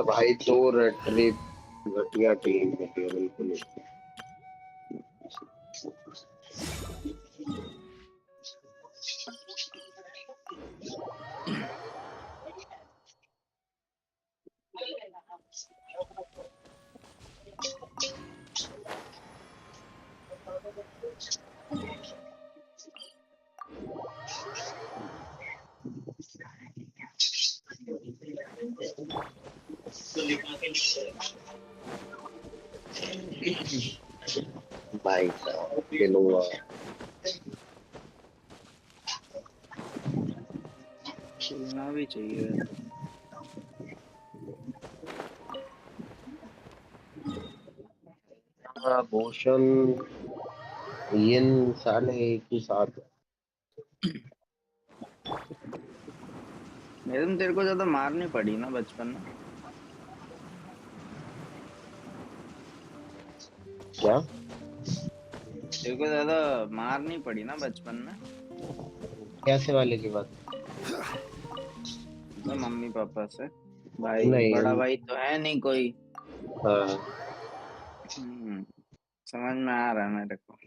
भाई तो रेड ट्रिप घटिया टीम है बिल्कुल। भाई साहब खेलूंगा।
खेलना भी चाहिए वैसे।
भूषण ये साले एक ही साथ।
मैडम तेरे को ज्यादा मार नहीं पड़ी ना बचपन में?
क्या?
तेरे को ज्यादा मार नहीं पड़ी ना बचपन में?
कैसे वाले की बात?
मतलब मम्मी पापा से? भाई बड़ा
नहीं।
भाई तो है नहीं कोई।
हाँ।
हम्म, समझ में आ रहा है मेरे को।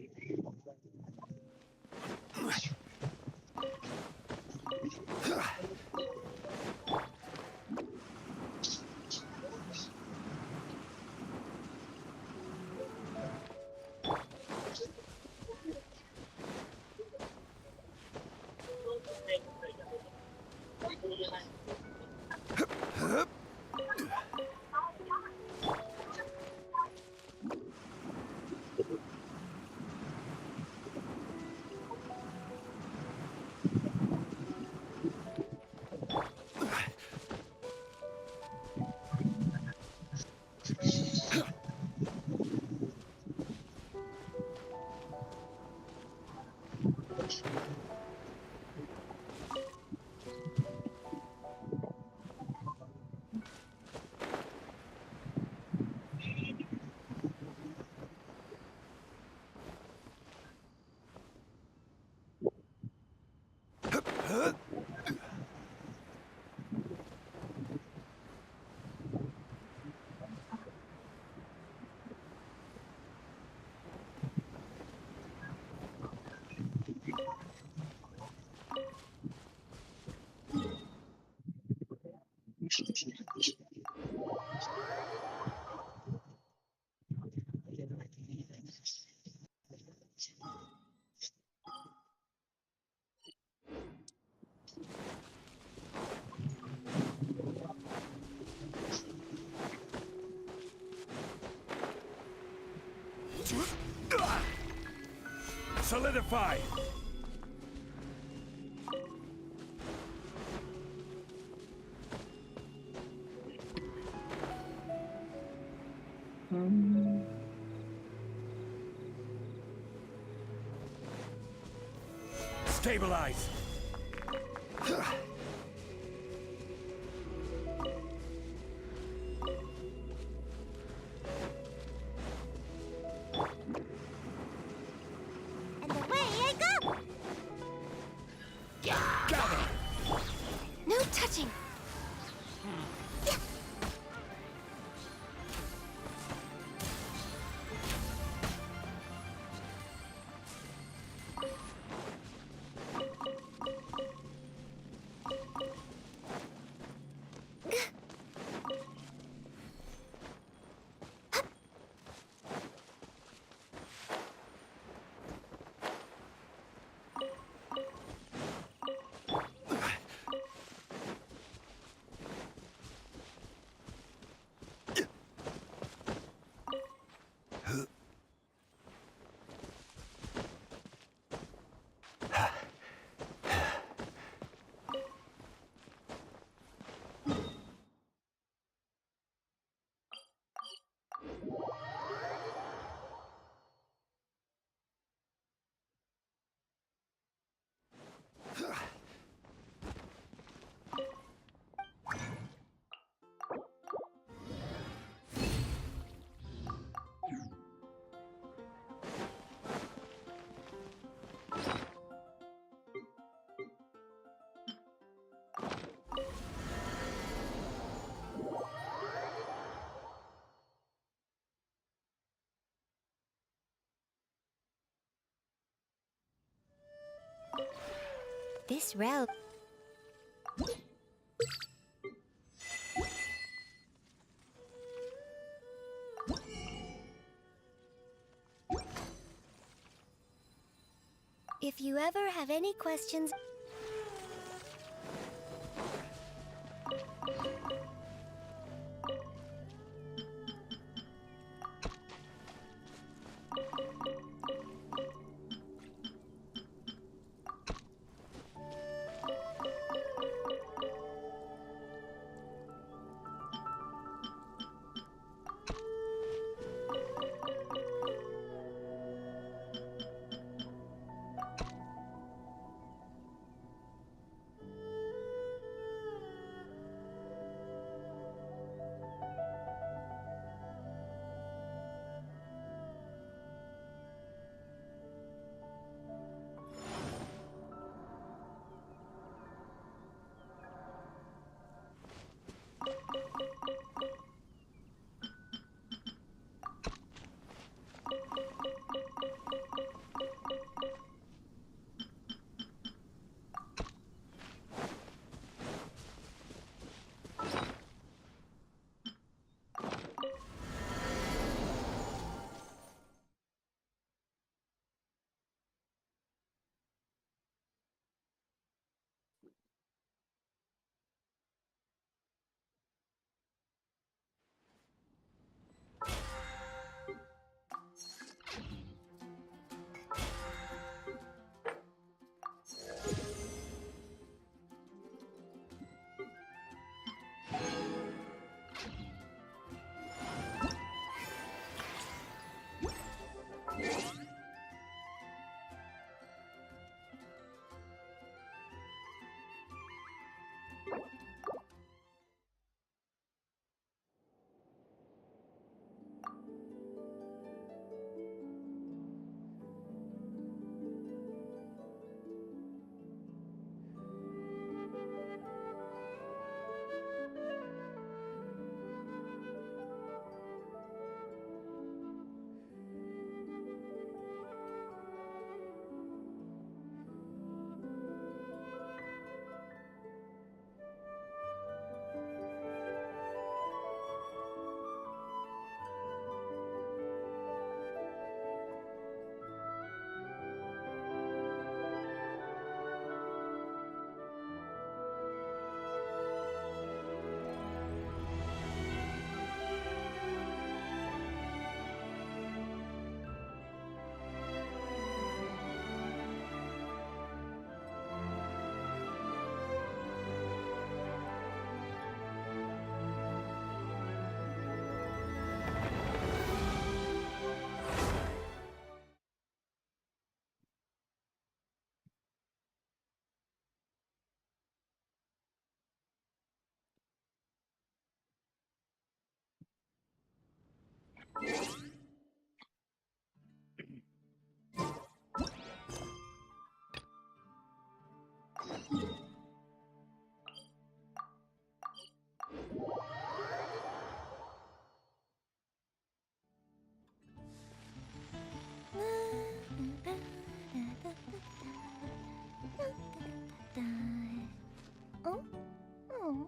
Solidify. Stabilize.
And away I go!
Gather.
No touching.
This road. If you ever have any questions... Oh? Oh.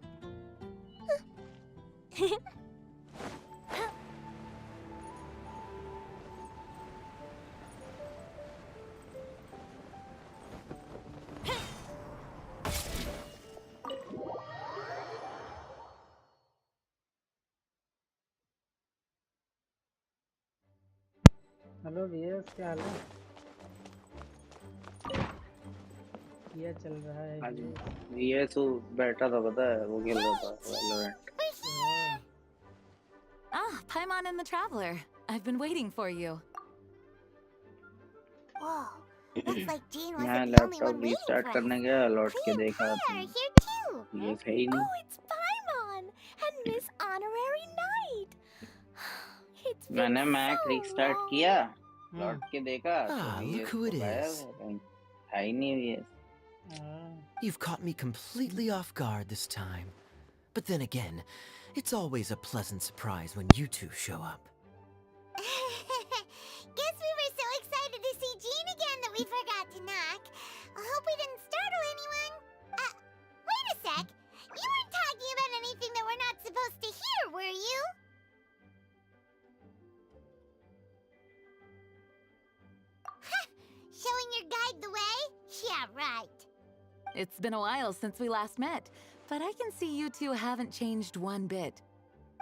Hello वीएस, क्या हाल है? क्या चल रहा है
आज
वीएस?
ये तो बैठा था, पता है, वो खेल रहा था Valorant.
Ah, Paimon and the Traveler. I've been waiting for you.
Whoa. Looks like Jean
मैं
wasn't the only
laptop
one waiting
restart
for us.
करने गया, लौट के
Clea and
देखा
Kai
तो
are here too.
ये है ही नहीं।
Oh, it's Paimon and Miss Honorary Knight. It's been
मैंने मैक
so
रीस्टार्ट
long.
किया, लौट के देखा तो
Ah,
ये
look who it
गायब
is.
है ही नहीं ये।
You've caught me completely off guard this time. But then again, it's always a pleasant surprise when you two show up.
Guess we were so excited to see Jean again that we forgot to knock. I hope we didn't startle anyone. Yeah, right.
It's been a while since we last met, but I can see you two haven't changed one bit.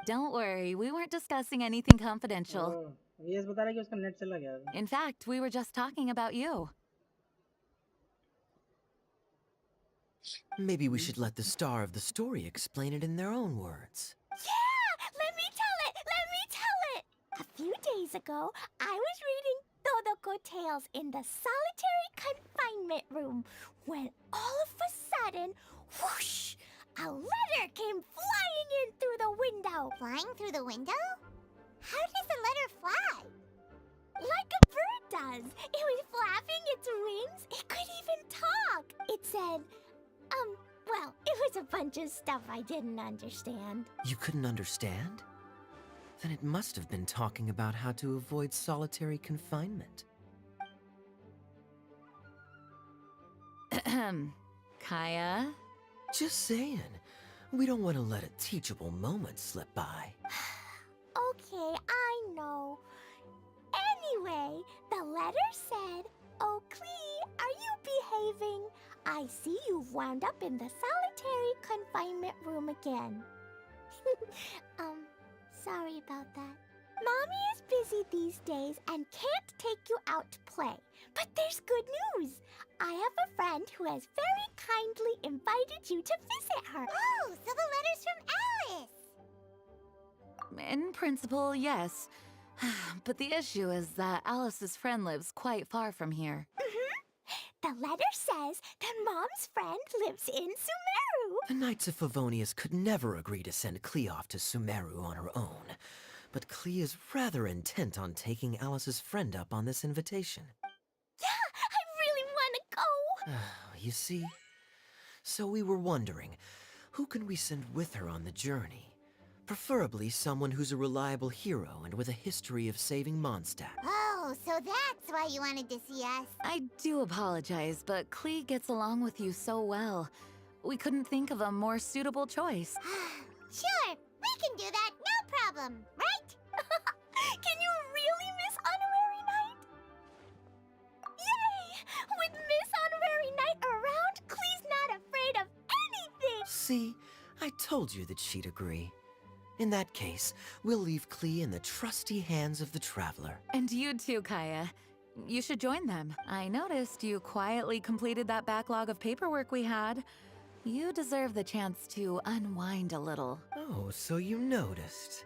Don't worry, we weren't discussing anything confidential.
Oh VS बता रहा है कि उसका net चला गया था।
In fact, we were just talking about you.
Maybe we should let the star of the story explain it in their own words.
Yeah! Let me tell it! Let me tell it! A few days ago, I was reading Todoko Tales in the solitary confinement room when all of a sudden, whoosh! A letter came flying in through the window. Flying through the window? How does a letter fly? Like a bird does. It was flapping its wings. It could even talk. It said, well, it was a bunch of stuff I didn't understand.
You couldn't understand? Then it must have been talking about how to avoid solitary confinement.
Kaya?
Just saying. We don't want to let a teachable moment slip by.
Okay, I know. Anyway, the letter said, "Oh, Klee, are you behaving? I see you've wound up in the solitary confinement room again." Sorry about that. Mommy is busy these days and can't take you out to play. But there's good news. I have a friend who has very kindly invited you to visit her. Oh, so the letter's from Alice.
In principle, yes. But the issue is that Alice's friend lives quite far from here.
The letter says that Mom's friend lives in Sumeru.
The Knights of Favonius could never agree to send Klee off to Sumeru on her own. But Klee is rather intent on taking Alice's friend up on this invitation.
Yeah, I really want to go.
You see? So we were wondering, who can we send with her on the journey? Preferably someone who's a reliable hero and with a history of saving Mondstadt.
Oh, so that's why you wanted to see us.
I do apologize, but Klee gets along with you so well. We couldn't think of a more suitable choice.
Sure, we can do that, no problem, right? Can you really miss Honorary Knight? Yay! With Miss Honorary Knight around, Klee's not afraid of anything!
See, I told you that she'd agree. In that case, we'll leave Klee in the trusty hands of the Traveler.
And you too, Kaya. You should join them. I noticed you quietly completed that backlog of paperwork we had. You deserve the chance to unwind a little.
Oh, so you noticed.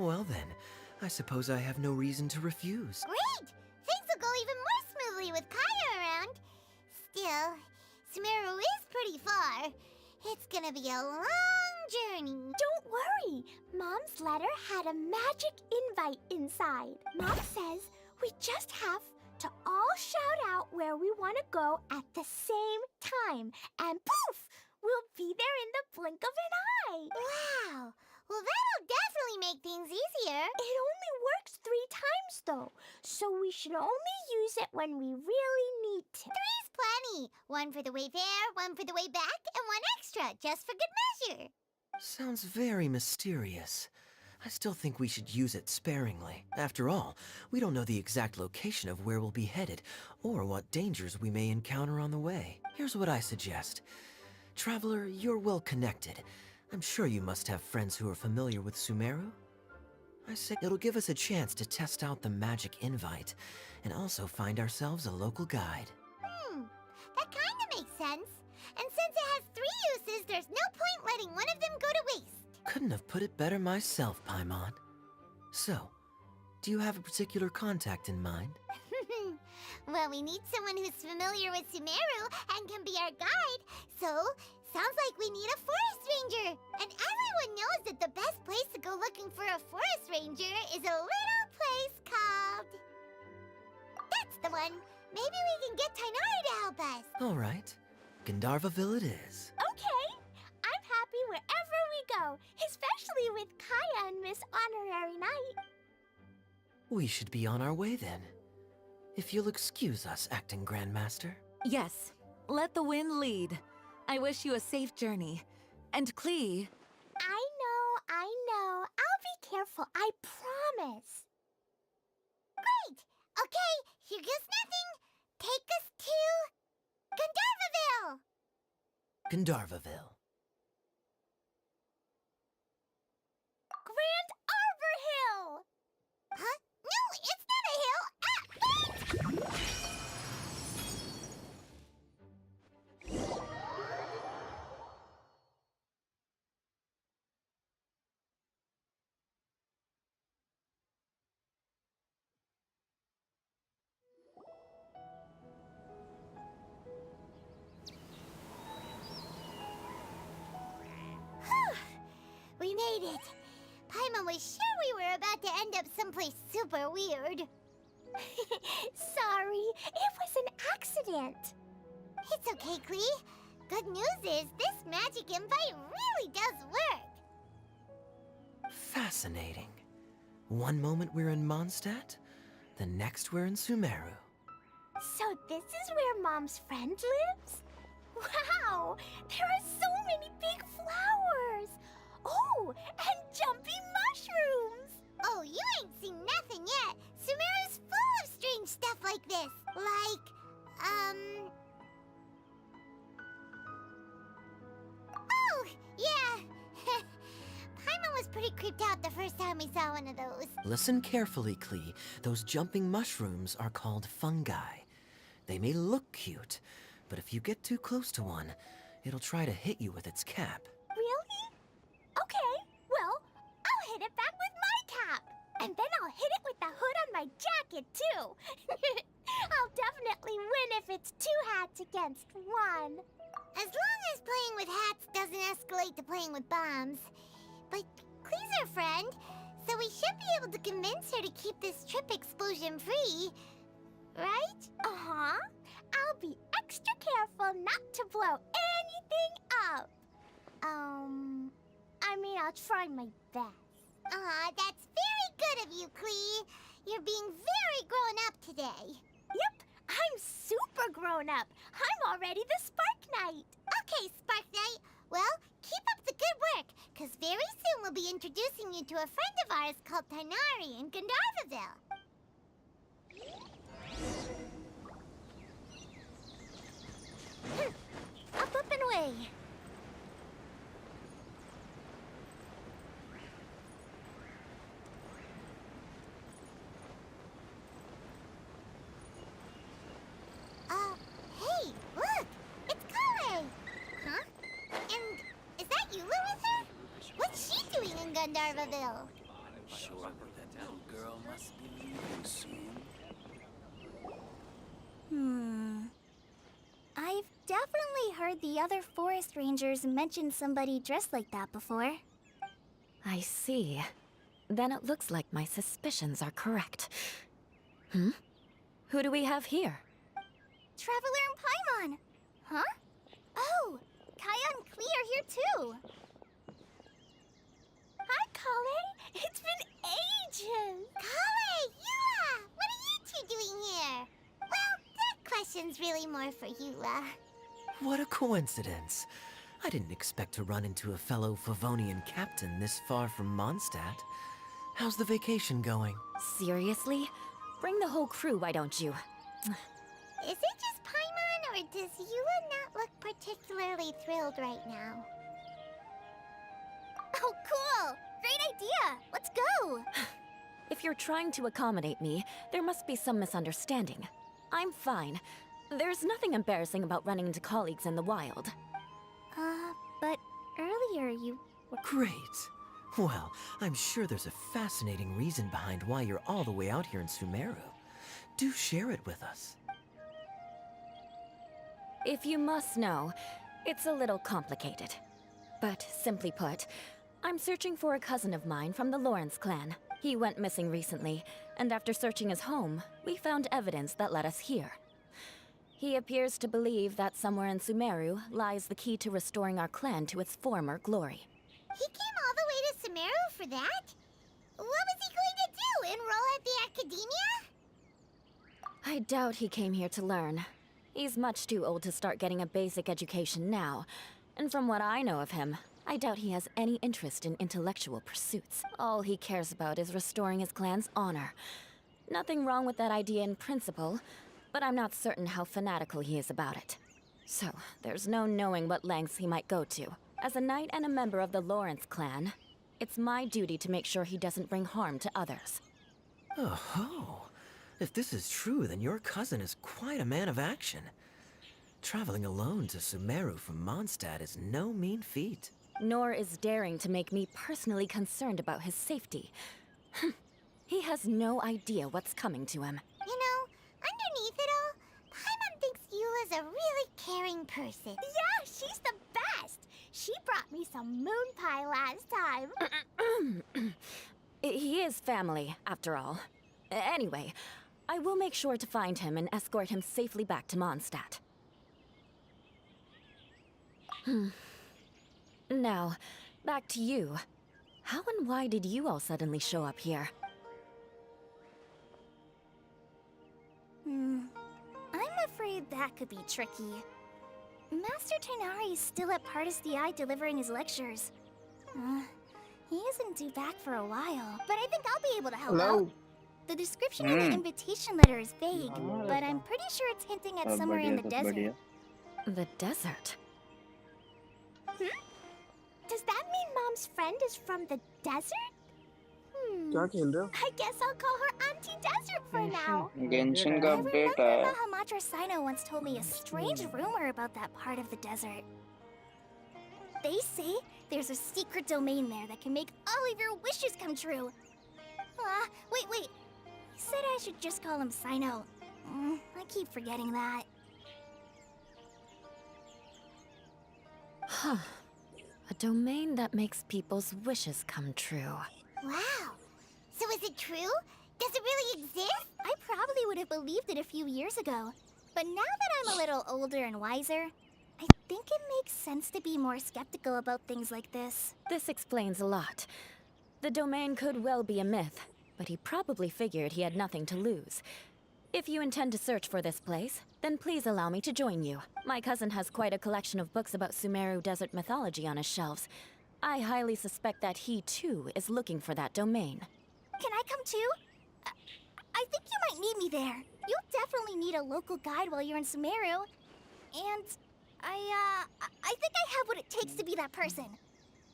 Well then, I suppose I have no reason to refuse.
Great! Things will go even more smoothly with Kaya around. Still, Sumeru is pretty far. It's gonna be a long journey. Don't worry. Mom's letter had a magic invite inside. Mom says we just have to all shout out where we want to go at the same time. And poof! We'll be there in the blink of an eye. Wow. Well, that'll definitely make things easier. It only works 3 times, though. So we should only use it when we really need to. 3's plenty. 1 for the way there, 1 for the way back, and 1 extra, just for good measure.
Sounds very mysterious. I still think we should use it sparingly. After all, we don't know the exact location of where we'll be headed, or what dangers we may encounter on the way. Here's what I suggest. Traveler, you're well connected. I'm sure you must have friends who are familiar with Sumeru. I say it'll give us a chance to test out the magic invite, and also find ourselves a local guide.
That kind of makes sense. And since it has 3 uses, there's no point letting one of them go to waste.
Couldn't have put it better myself, Paimon. So, do you have a particular contact in mind?
Well, we need someone who's familiar with Sumeru and can be our guide. So, sounds like we need a forest ranger. And everyone knows that the best place to go looking for a forest ranger is a little place called... That's the one. Maybe we can get Tainari to help us.
All right. Gandharvaville it is.
Okay. I'm happy wherever we go, especially with Kaya and Miss Honorary Knight.
We should be on our way then. If you'll excuse us, Acting Grandmaster.
Yes, let the wind lead. I wish you a safe journey. And Klee...
I know. I'll be careful, I promise. Great! Okay, here goes nothing. Take us to...
Gandharvaville.
Grand Arbor Hill! Huh? No, it's not a hill! Ah! Whew! We made it. Paimon was sure we were about to end up someplace super weird. Sorry, it was an accident. It's okay, Klee. Good news is this magic invite really does work.
Fascinating. One moment we're in Mondstadt, the next we're in Sumeru.
So this is where Mom's friend lives? Wow! There are so many big flowers! Oh, and jumpy mushrooms! Oh, you ain't seen nothing yet. Sumeru's full of strange stuff like this. Like, Oh, yeah. Paimon was pretty creeped out the first time we saw one of those.
Listen carefully, Klee. Those jumping mushrooms are called fungi. They may look cute, but if you get too close to one, it'll try to hit you with its cap.
Really? Okay, well, I'll hit it back with my cap. And then I'll hit it with the hood on my jacket, too. I'll definitely win if it's 2 hats against 1. As long as playing with hats doesn't escalate to playing with bombs. But Klee's our friend, so we should be able to convince her to keep this trip explosion-free. Right? Uh-huh. I'll be extra careful not to blow anything up. I mean, I'll try my best. That's very good of you, Klee. You're being very grown up today. Yep, I'm super grown up. I'm already the Spark Knight. Okay, Spark Knight. Well, keep up the good work, because very soon we'll be introducing you to a friend of ours called Tighnari in Gandharvaville. Up and away. Hey, look! It's Kale! Huh? And is that Eula with her? What's she doing in Gandharvaville?
Sure, that little girl must be leaving soon.
I've definitely heard the other forest rangers mention somebody dressed like that before.
I see. Then it looks like my suspicions are correct. Who do we have here?
Traveler and Paimon! Huh? Oh, Kaya and Klee are here too! Hi, Kale! It's been ages! Kale! Eula! What are you two doing here? Well, that question's really more for Eula.
What a coincidence. I didn't expect to run into a fellow Favonian captain this far from Mondstadt. How's the vacation going?
Seriously? Bring the whole crew, why don't you?
Is it just Paimon, or does Eula not look particularly thrilled right now? Oh, cool! Great idea! Let's go!
If you're trying to accommodate me, there must be some misunderstanding. I'm fine. There's nothing embarrassing about running into colleagues in the wild.
But earlier you were...
Great. Well, I'm sure there's a fascinating reason behind why you're all the way out here in Sumeru. Do share it with us.
If you must know, it's a little complicated. But simply put, I'm searching for a cousin of mine from the Lawrence clan. He went missing recently, and after searching his home, we found evidence that led us here. He appears to believe that somewhere in Sumeru lies the key to restoring our clan to its former glory.
He came all the way to Sumeru for that? What was he going to do, enroll at the academia?
I doubt he came here to learn. He's much too old to start getting a basic education now. And from what I know of him, I doubt he has any interest in intellectual pursuits. All he cares about is restoring his clan's honor. Nothing wrong with that idea in principle, but I'm not certain how fanatical he is about it. So, there's no knowing what lengths he might go to. As a knight and a member of the Lawrence clan, it's my duty to make sure he doesn't bring harm to others.
Oh, if this is true, then your cousin is quite a man of action. Traveling alone to Sumeru from Mondstadt is no mean feat.
Nor is daring to make me personally concerned about his safety. He has no idea what's coming to him.
You know, underneath it all, Paimon thinks Eula's a really caring person. Yeah, she's the best. She brought me some moon pie last time.
He is family, after all. Anyway, I will make sure to find him and escort him safely back to Mondstadt. Now, back to you. How and why did you all suddenly show up here?
I'm afraid that could be tricky. Master Tighnari is still at Partis the Eye delivering his lectures. He isn't due back for a while, but I think I'll be able to help out. The description of the invitation letter is vague, but I'm pretty sure it's hinting at somewhere in the desert.
The desert?
Does that mean Mom's friend is from the desert? I guess I'll call her Auntie Desert for now.
Genshin का
I
update
remember
आया.
Mahamatra Sino once told me a strange rumor about that part of the desert. They say there's a secret domain there that can make all of your wishes come true. Wait. He said I should just call him Sino. I keep forgetting that.
Huh. A domain that makes people's wishes come true.
Wow. So is it true? Does it really exist? I probably would have believed it a few years ago. But now that I'm a little older and wiser, I think it makes sense to be more skeptical about things like this.
This explains a lot. The domain could well be a myth, but he probably figured he had nothing to lose. If you intend to search for this place, then please allow me to join you. My cousin has quite a collection of books about Sumeru desert mythology on his shelves. I highly suspect that he, too, is looking for that domain.
Can I come too? I think you might need me there. You'll definitely need a local guide while you're in Sumeru. And I think I have what it takes to be that person.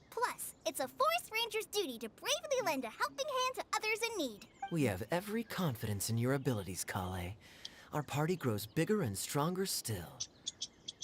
Plus, it's a forest ranger's duty to bravely lend a helping hand to others in need.
We have every confidence in your abilities, Kale. Our party grows bigger and stronger still.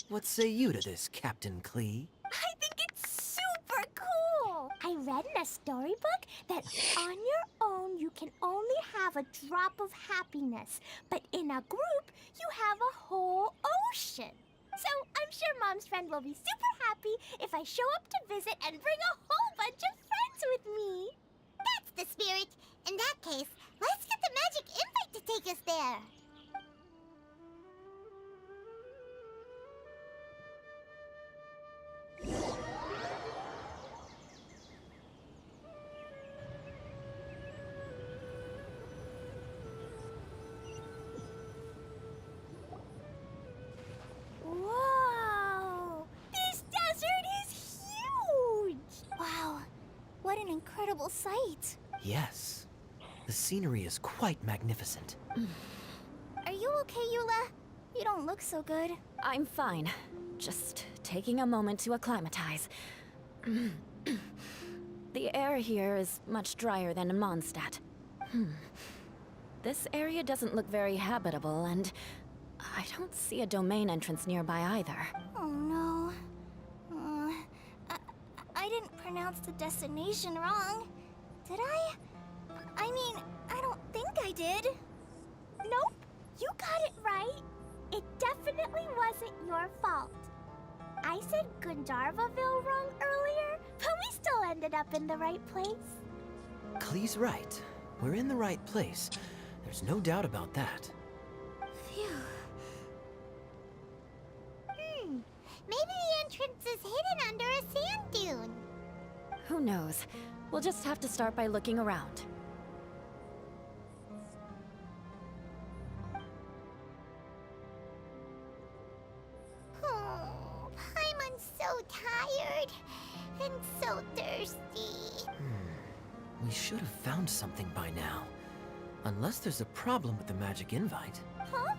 What say you to this, Captain Klee?
I think it's super cool! I read in a storybook that on your own you can only have a drop of happiness, but in a group you have a whole ocean. So I'm sure Mom's friend will be super happy if I show up to visit and bring a whole bunch of friends with me. That's the spirit. In that case, let's get the magic invite to take us there. Whoa! This desert is huge! Wow, what an incredible sight.
Yes. The scenery is quite magnificent.
Are you okay, Eula? You don't look so good.
I'm fine. Just taking a moment to acclimatize. The air here is much drier than in Mondstadt. This area doesn't look very habitable, and I don't see a domain entrance nearby either.
Oh no. I didn't pronounce the destination wrong. Did I? I mean, I don't think I did. Nope, you got it right. It definitely wasn't your fault. I said Gandharvaville wrong earlier, but we still ended up in the right place.
Klee's right. We're in the right place. There's no doubt about that.
Phew. Maybe the entrance is hidden under a sand dune.
Who knows? We'll just have to start by looking around.
Oh, Paimon's so tired and so thirsty.
We should have found something by now. Unless there's a problem with the magic invite.
Huh?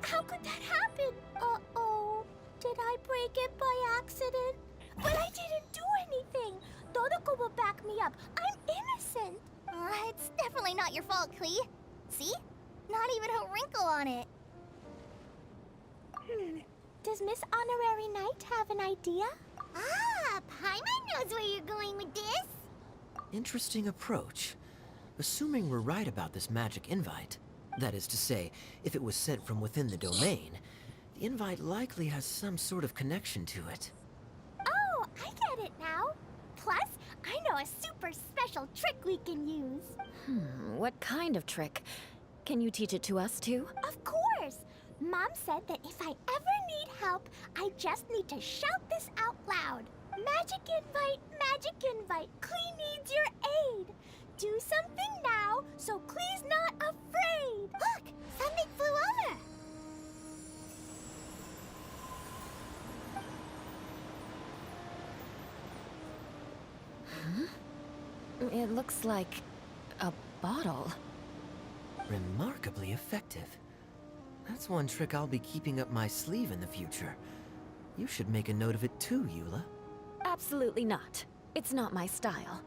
How could that happen? Uh-oh. Did I break it by accident? But I didn't do anything. Todoko will back me up. I'm innocent. It's definitely not your fault, Klee. See? Not even a wrinkle on it. Does Miss Honorary Knight have an idea? Ah, Paimon knows where you're going with this.
Interesting approach. Assuming we're right about this magic invite, that is to say, if it was sent from within the domain, the invite likely has some sort of connection to it.
Oh, I get it now. Plus, I know a super special trick we can use.
What kind of trick? Can you teach it to us too?
Of course! Mom said that if I ever need help, I just need to shout this out loud. Magic invite, Klee needs your aid. Do something now, so Klee's not afraid. Look, something flew over.
It looks like a bottle.
Remarkably effective. That's one trick I'll be keeping up my sleeve in the future. You should make a note of it too, Eula.
Absolutely not. It's not my style.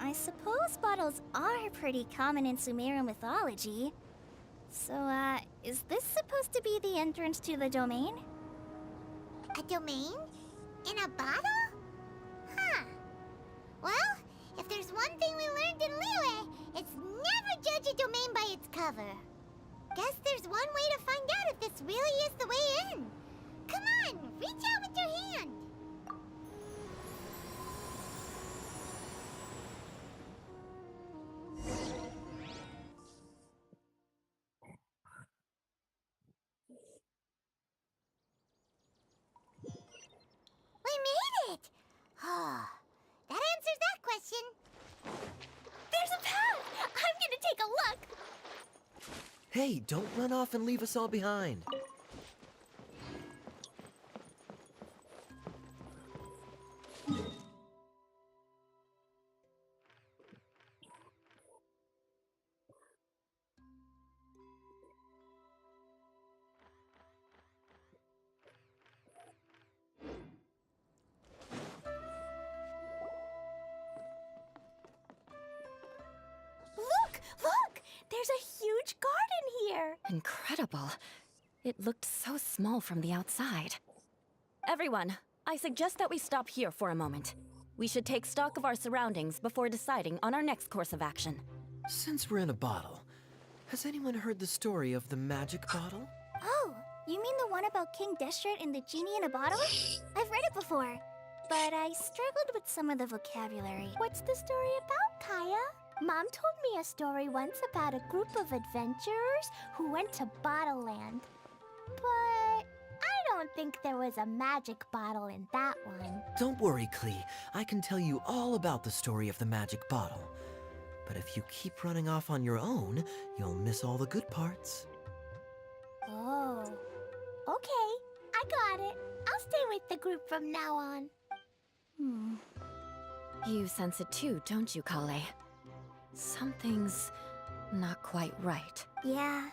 I suppose bottles are pretty common in Sumeru mythology. So, is this supposed to be the entrance to the domain? A domain? In a bottle? Huh. Well, if there's one thing we learned in Liyue, it's never judge a domain by its cover. Guess there's one way to find out if this really is the way in. Come on, reach out with your hand. We made it! Oh, that answers that question. There's a path! I'm gonna take a look!
Hey, don't run off and leave us all behind.
Look! There's a huge garden here!
Incredible. It looked so small from the outside. Everyone, I suggest that we stop here for a moment. We should take stock of our surroundings before deciding on our next course of action.
Since we're in a bottle, has anyone heard the story of the magic bottle?
Oh, you mean the one about King Destret and the genie in a bottle? I've read it before, but I struggled with some of the vocabulary. What's the story about, Kaya? Mom told me a story once about a group of adventurers who went to Bottle Land. But I don't think there was a magic bottle in that one.
Don't worry, Klee. I can tell you all about the story of the magic bottle. But if you keep running off on your own, you'll miss all the good parts.
Oh, okay. I got it. I'll stay with the group from now on.
You sense it too, don't you, Kale? Something's not quite right.
Yeah,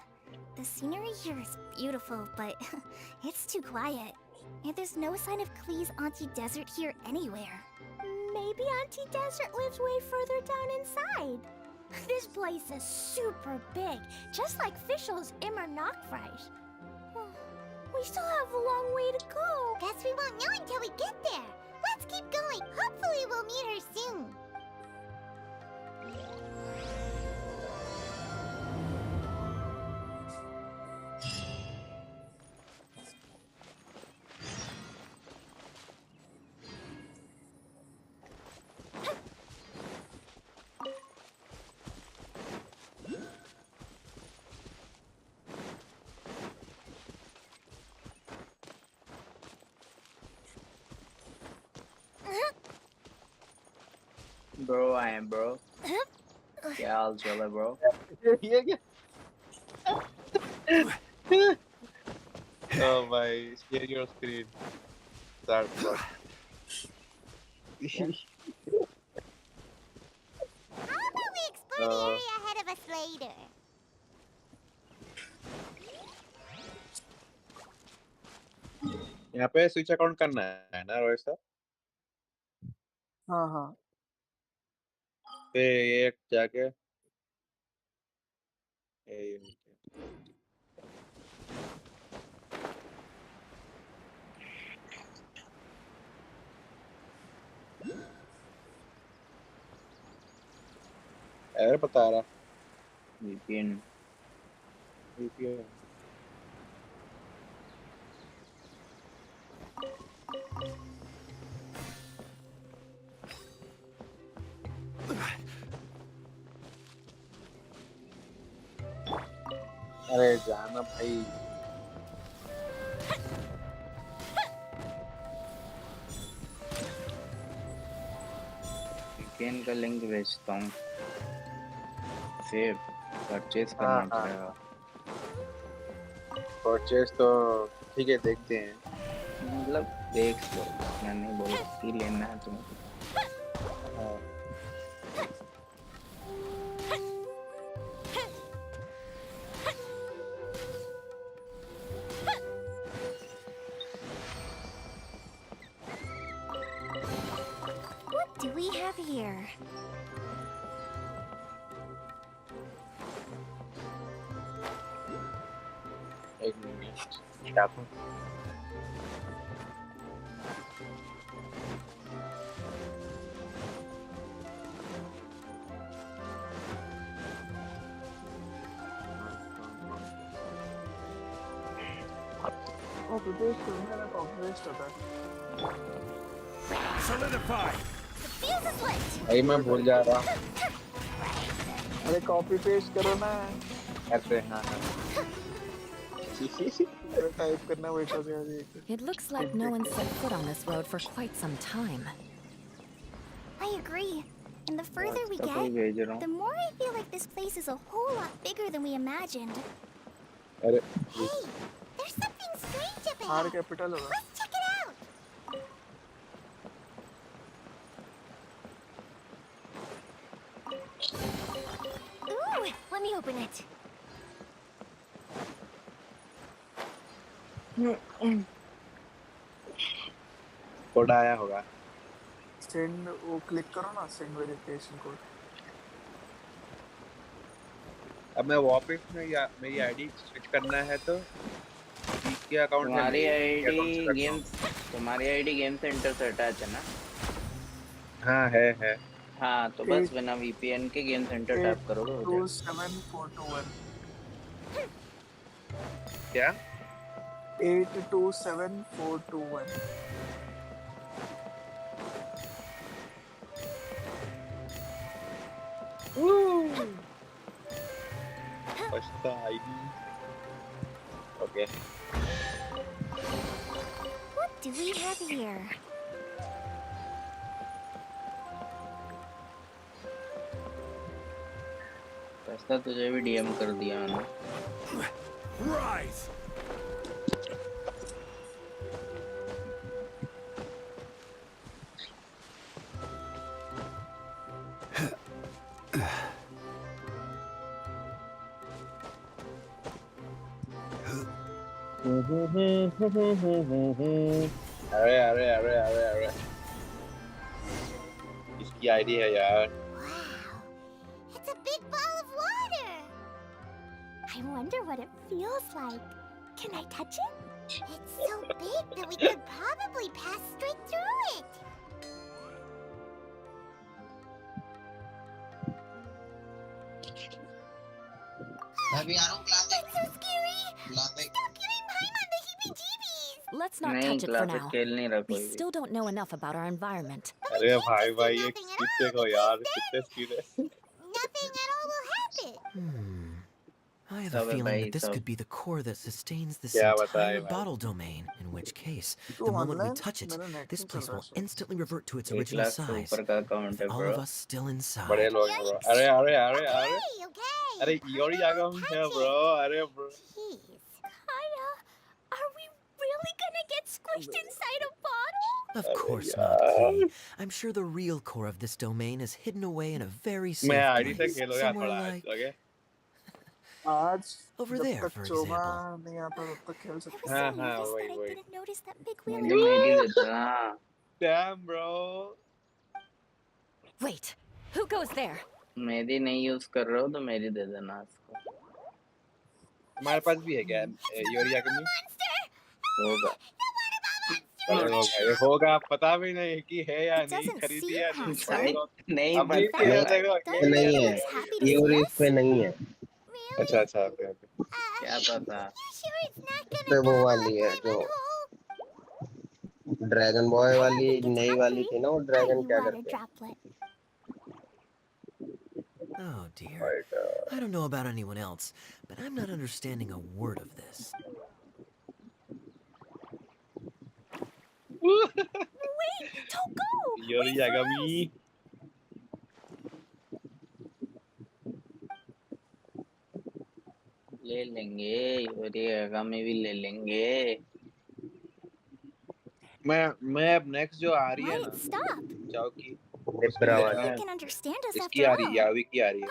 the scenery here is beautiful, but it's too quiet. And there's no sign of Klee's Auntie Desert here anywhere. Maybe Auntie Desert lives way further down inside. This place is super big, just like Fischl's Immer Nachtreich. We still have a long way to go. Guess we won't know until we get there. Let's keep going. Hopefully we'll meet her soon.
Bro, I am bro. क्या हाल चाल है bro?
ये क्या? Oh my, share your screen. Start.
How about we explore the area ahead of us later?
यहाँ पे switch account करना है ना रोहित सर?
हाँ हाँ
पे ये जाके ये एरर बता रहा
VPN
VPN। अरे जाना भाई।
VPN का लिंक भेजता हूँ, फिर परचेज
हाँ
करना
हाँ
पड़ेगा।
परचेज तो ठीक है देखते हैं।
मतलब देख लो, मैं नहीं बोल कि लेना है तुम्हें।
हाँ
What do we have here?
एक मिनट क्या था?
कॉपी पेस्ट करना है, कॉपी पेस्ट होता है।
Solidify.
The fuse is lit!
भाई मैं भूल जा रहा हूँ।
अरे कॉपी पेस्ट करो ना,
ऐसे हाँ हाँ
टाइप करना बैठा से यार।
It looks like no one set foot on this road for quite some time.
I agree. And the further we
WhatsApp पे
get,
भेज रहा हूँ।
the more I feel like this place is a whole lot bigger than we imagined.
अरे
Hey, there's something strange up
are
ahead.
Capital होगा।
Let's check it out. Ooh, let me open it.
Code आया होगा।
Send वो click करो ना, send verification code.
अब मैं वापस में या मेरी आईडी स्विच करना है तो इसके अकाउंट है
तुम्हारी
मेरे, इसके account से
आईडी
करता
गेम,
हूँ।
तुम्हारी आईडी गेम सेंटर से अटैच है ना?
हाँ है।
हाँ, तो बस बिना VPN के गेम सेंटर टैप करोगे हो जाएगा।
827421
क्या?
827421
पछता ID. Okay
What do we have here?
रास्ता तुझे भी DM कर दिया मैंने।
Rise.
अरे इसकी आईडी है यार।
Wow, it's a big ball of water. I wonder what it feels like. Can I touch it? It's so big that we could probably pass straight through it. That's so scary. Stop giving Paimon the heebie-jeebies.
Let's not
नहीं,
touch it for
classes
now.
खेल नहीं रहा
We
कोई भी।
still don't know enough about our environment.
अरे भाई भाई ये
nothing at
कितने
all
को यार
because
कितने स्पीड है।
Nothing at all will happen.
I have a
सब है
feeling
भाई
that this
सब।
could be the core that sustains this
क्या बताए
entire
भाई?
bottle domain, in which case,
तू
the moment we
online
touch it,
मेरा नेट
this
नहीं चल
place
रहा
will
शायद।
instantly revert to its
1
original
lakh से
size,
ऊपर का अकाउंट
with
है
all
bro.
of us still
बड़े
inside.
लोग हैं bro।
Yikes.
अरे
Okay.
अरे योरी जागा हूँ
Touch
है
it.
bro। अरे bro
Jeez. Kaya, are we really gonna get squished inside a bottle?
Of
अरे
course not,
यार
Klee. I'm sure the real core of this domain is hidden away in a very
मैं
safe
ID से
place,
खेलोगे
somewhere
थोड़ा
like...
okay.
आज
Over
जब
there,
तक
for
Choma
example.
नहीं आता तब तक खेल
I
सकते
was
हैं।
so
हाँ हाँ
nervous
वही
that I
वही
didn't notice that big wheel
मुझे
in
मेरी देता ना।
Damn bro
Wait, who goes there?
मेरी नहीं यूज कर रहे हो तो मेरी दे देना उसको।
तुम्हारे पास भी है क्या यूरिया कमी?
होगा।
अरे होगा ये होगा पता भी नहीं कि है या
It
नहीं
doesn't
खरीदी
seem
या नहीं
past,
देखो
right?
तो
नहीं
अभी
पता
ये
नहीं,
भाई।
देखो
Does
ये
नहीं
he
है,
looks
देखो
happy to
ये
see
और इस
us?
पे नहीं है।
Really?
अच्छा अच्छा ओके ओके
क्या पता।
You sure it's not
इस
gonna
पे वो
gobble
वाली
up
है
my
जो
butthole?
Dragon boy
I don't
वाली
think it's
नई वाली
hungry.
थी ना, वो
Are
ड्रैगन
you,
क्या
water
करते हैं?
droplet?
Oh dear.
Right
I don't know about anyone else, but I'm not understanding a word of this.
Wait, don't go! Wait
urea
for
कमी
us!
ले लेंगे यूरिया में भी ले लेंगे।
मैं अब नेक्स्ट जो आ रही है
Why'd
ना
it stop?
जाओ की उसकी
लिब्रा
I
लेना
think
वाली।
it
है
can understand us
इसकी
after
आ रही
all.
यावी की आ रही है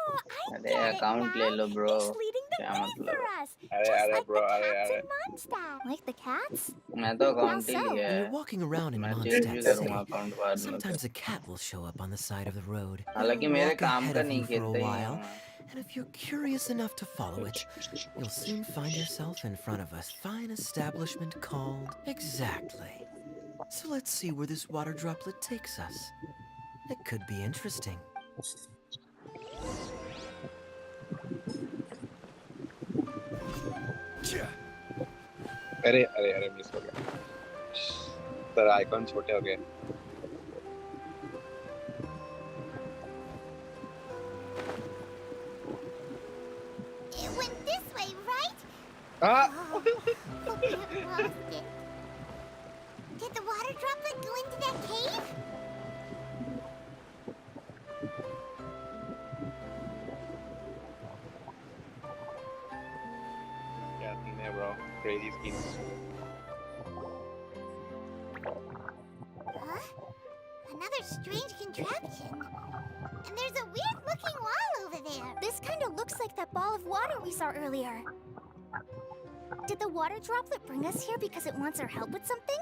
Oh, I
अरे
get it
अकाउंट ले
now.
Low bro.
It's leading the
क्या
way
मतलब
for
है?
us,
अरे
just
अरे
like
ब्रो
the
अरे
cats
अरे
in Mondstadt. Like the cats?
मैं तो
How
अकाउंट ही
so?
लिया
When
है।
you're walking around in
मैं चेंज भी
Mondstadt
करूंगा
City,
अकाउंट बाद में फिर।
sometimes a cat will show up on the side of the road.
हालांकि
It'll
मेरे
walk
काम
ahead
का
of
नहीं
you for a
कहते ही
while,
हूँ।
and if you're curious enough to follow it, you'll soon find yourself in front of a fine establishment called... Exactly. So let's see where this water droplet takes us. It could be interesting.
अरे अरे अरे miss हो गया sir icon छोटे हो गए
It went this way, right?
हाँ
Oh, hope we haven't lost it. Did the water droplet go into that cave?
क्या सीन है bro crazy scene
Huh? Another strange contraption. And there's a weird-looking wall over there. This kind of looks like that ball of water we saw earlier. Did the water droplet bring us here because it wants our help with something?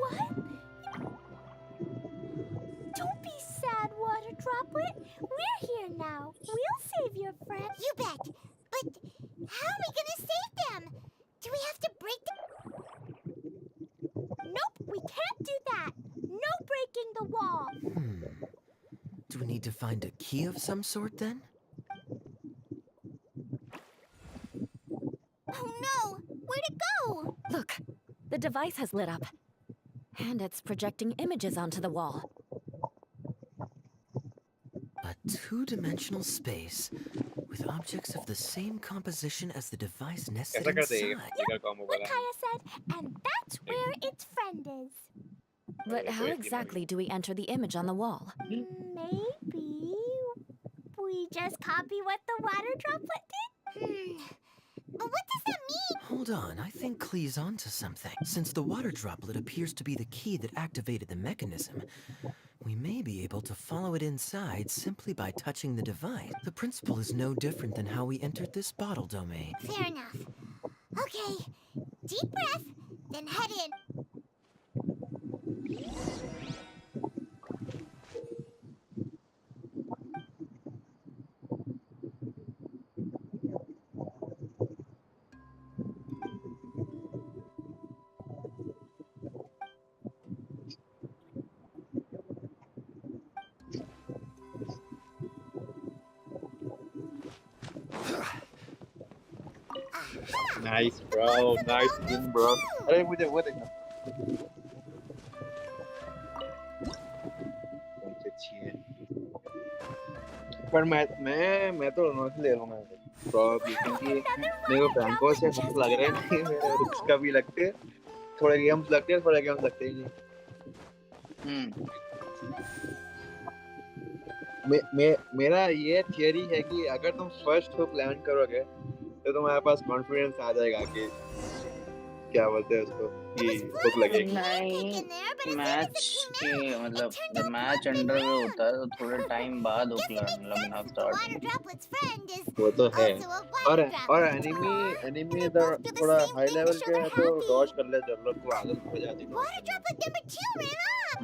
What? Don't be sad, water droplet. We're here now. We'll save your friend. You bet. But how are we gonna save them? Do we have to break the... Nope, we can't do that. No breaking the wall.
Do we need to find a key of some sort then?
Oh no! Where'd it go?
Look, the device has lit up. And it's projecting images onto the wall.
A two-dimensional space with objects of the same composition as the device nested
कैसा करते हैं
inside.
Figure combo
What
वाला
Kaya said, and that's where its friend is.
But how exactly do we enter the image on the wall?
Maybe we just copy what the water droplet did? But what does that mean?
Hold on, I think Klee's onto something. Since the water droplet appears to be the key that activated the mechanism, we may be able to follow it inside simply by touching the device. The principle is no different than how we entered this bottle domain.
Fair enough. Okay, deep breath, then head in.
Nice bro nice scene bro अरे मुझे वो देखना कौन सी अच्छी है पर मैं तो नॉट ले लूंगा प्रॉब्ली क्योंकि मेरे को बैंकों से कुछ लग रहा है नहीं मेरे रिस्क का भी लगते हैं थोड़े गेम्स लगते हैं थोड़े गेम्स लगते ही नहीं मेरा ये थियरी है कि अगर तुम फर्स्ट हुक लैंड करोगे तो तुम्हारे पास कॉन्फिडेंस आ जाएगा कि क्या बोलते हैं उसको कि भूख लगेगी।
नहीं,
in there, but as soon as
match
it came
के
out, it
मतलब
turned
जब
out
match
plugged and
under में
round.
होता है तो थोड़े टाइम बाद
Guess
भूख
it makes
लगना
sense if the
start
water
होगी।
droplet's friend is
वो तो है।
also a
और
water droplet.
Enemy
Aw,
enemy
they
इधर
both do the
थोड़ा
same
high
thing to
level
show
के
they're
है तो
happy.
डॉज कर ले जब लोग को आदत हो जाती है डॉज
Water
करने
droplet number 2 ran off.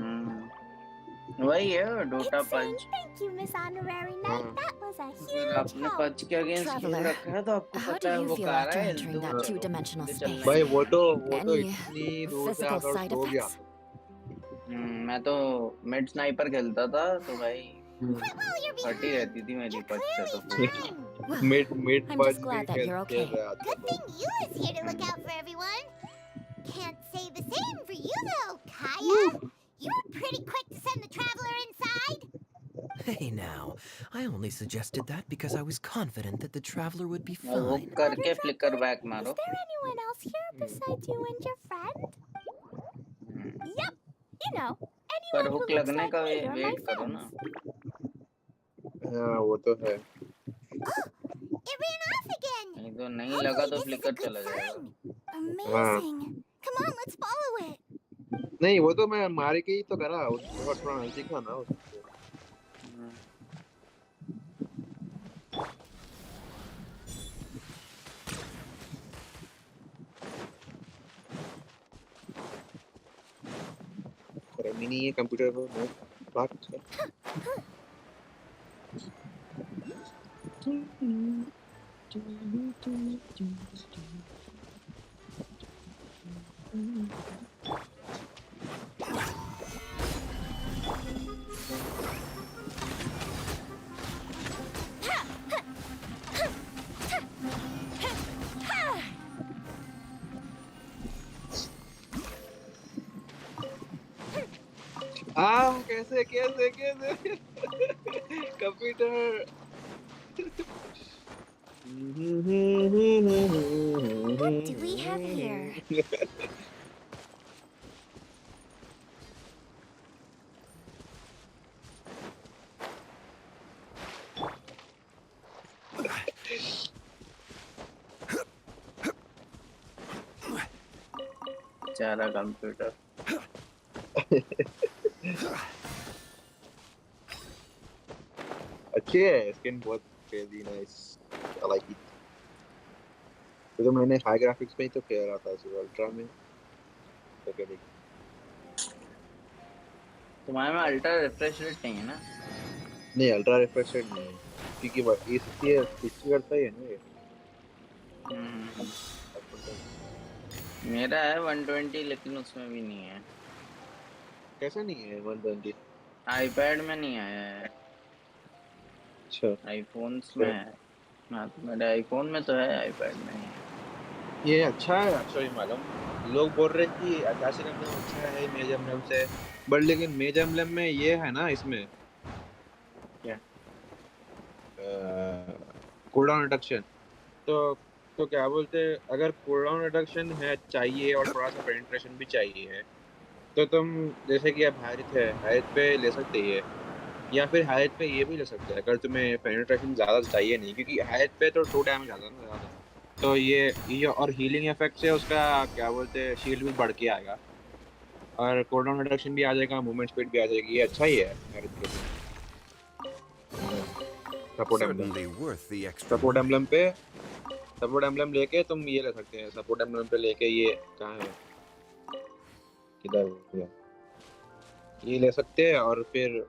वही है Dota
It's saying
punch.
thank you, Miss Honorary
हाँ
Knight. That was a
अगर
huge
आपने
help.
पंच के अगेंस्ट खेल
Traveler,
रखा है तो आपको
how
पता
do
है
you
वो
feel
कहा रहा
after
है
entering
हिलते हुए
that
चलो,
two-dimensional
मुझे चलना
space?
ही
भाई
नहीं है।
वो तो
Any
इतनी दूर से
physical
आता
side
तो भी
effects?
आता।
मैं तो मिड स्नाइपर खेलता था तो भाई
Quit while you're
फटी
behind.
रहती थी मेरी
You're
पंच से तो
clearly
पूरी।
trying.
Well,
mid
I'm
punch
just
भी
glad that you're
खेल
okay.
रहे हैं आजकल
Good
लोग।
thing you is here to look out for everyone. Can't say the same for you though, Kaya. You were pretty quick to send the traveler inside.
Hey now, I only suggested that because I was confident that the traveler would be
अब वो
fine.
करके flicker back
Is
मारो।
there anyone else here besides you and your friend? Yep. You know,
पर
anyone who
hook
looks
लगने
like
का
me or my
wait करो ना।
friends.
हाँ वो तो है।
Oh, it ran off again.
नहीं तो नहीं लगा
Hopefully
तो
this is a
flicker
good
चला जाएगा।
sign.
हाँ
Amazing. Come on, let's follow it.
नहीं वो तो मैं मार के ही तो करा उसको थोड़ा नजदीक था ना उसको। पर अभी नहीं है कंप्यूटर पर मैं बात कैसे कैसे कैसे computer
What do we have here?
बेचारा कंप्यूटर।
अच्छी है स्किन बहुत crazy nice I like it. तो मैंने हाई ग्राफिक्स में ही तो खेल रहा था इसे अल्ट्रा में तो क्या देख
तुम्हारे में अल्ट्रा रिफ्रेश रेट नहीं है ना?
नहीं अल्ट्रा रिफ्रेश रेट नहीं है क्योंकि ये 60 करता ही है ना ये।
मेरा है 120 लेकिन उसमें भी नहीं है।
कैसे नहीं है 120?
आईपैड में नहीं आया है।
अच्छा
आईफोन्स में है। हाँ तो मेरे आईफोन में तो है, आईपैड में नहीं है।
ये अच्छा है एक्चुअली मालूम लोग बोल रहे हैं कि अटाशी रैम अच्छा है मेज एम्बलम से बट लेकिन मेज एम्बलम में ये है ना इसमें
क्या
कूलडाउन रिडक्शन तो क्या बोलते हैं अगर कूलडाउन रिडक्शन है चाहिए और थोड़ा सा पेनिट्रेशन भी चाहिए तो तुम जैसे कि अब हाइट पे ले सकते हैं या फिर हाइट पे ये भी ले सकते हैं अगर तुम्हें पेनिट्रेशन ज़्यादा चाहिए नहीं क्योंकि हाइट पे तो 2 डैमेज आता है ना ज़्यादा तो ये और हीलिंग इफेक्ट से उसका क्या बोलते हैं शील्ड भी बढ़ के आएगा और कूलडाउन रिडक्शन भी आ जाएगा मूवमेंट स्पीड भी आ जाएगी ये अच्छा ही है मेरे के लिए
Certainly worth the extra.
Support emblem लेके तुम ये ले सकते हैं सपोर्ट एम्बलम पे लेके ये कहाँ है किधर ये ले सकते हैं और फिर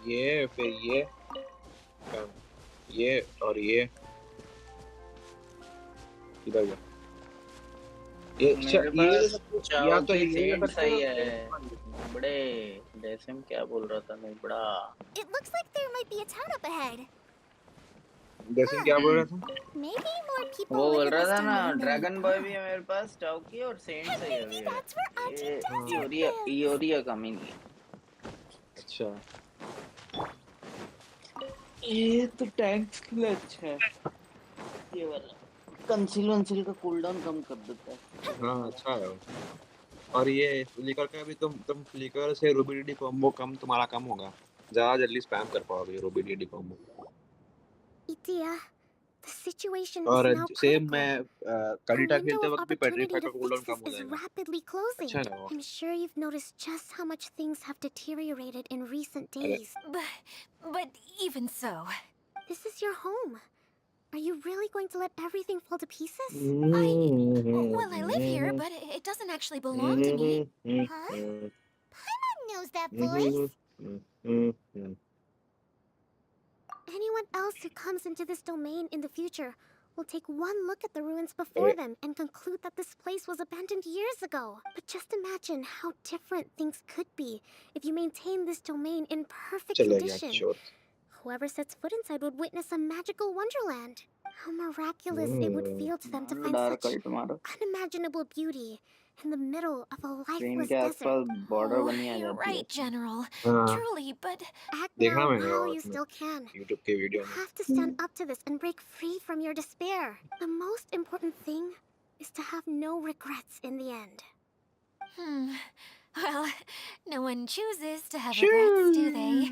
ये और ये किधर गया ये
मेरे पास
या तो
चाओ
ये
सेंट सही है। बड़े डेसिम क्या बोल रहा था बड़ा।
It looks like there might be a town up ahead.
जैसे क्या बोल रहा था
Maybe more people
वो
live
बोल
in
रहा
this
था
town
ना
than we
dragon boy
thought.
भी है मेरे पास, चाउकी और सेंट सही है।
Maybe that's where Auntie
ये
Desert lives.
यूरिया कमी नहीं है।
अच्छा
ये तो टैंक्स के लिए अच्छा है। ये वाला कंसील का कूलडाउन कम कर देता है।
हाँ अच्छा है और ये फ्लिकर का भी तुम फ्लिकर से रूबी कॉम्बो तुम्हारा कम होगा ज्यादा जल्दी स्पैम कर पाओगे Ruby combo
Itia, The situation
और
is now
सेम
critical.
मैं
The
करीटा
window
खेलते
of
वक्त भी पेट्री
opportunity
का
to
cooldown
fix
come
this
हो
is
जाएगा.
rapidly closing.
अच्छा लगा.
I'm sure you've noticed just how much things have deteriorated in recent
अरे
days.
But even so,
This is your home. Are you really going to let everything fall to pieces?
well, I live here, but it doesn't actually belong to me.
Huh? Paimon knows that voice. Anyone else who comes into this domain in the future will take one look at the ruins before
अरे
them and conclude that this place was abandoned years ago. But just imagine how different things could be if you maintain this domain in perfect
चला गया
condition.
Kishore.
Whoever sets foot inside would witness a magical wonderland. How miraculous it would feel to them to find
dark
such
cult मारो.
unimaginable beauty in the middle of a
screen
lifeless
के
desert.
आसपास border
Oh,
बनी आ
you're
जाती है.
right, General.
हाँ
Truly, but
Act
देखना
now
मैंने
while
वो
you
अपने
still can.
YouTube के वीडियो
You
में.
have to stand up to this and break free from your despair. The most important thing is to have no regrets in the end.
well, no one chooses to have regrets, do they?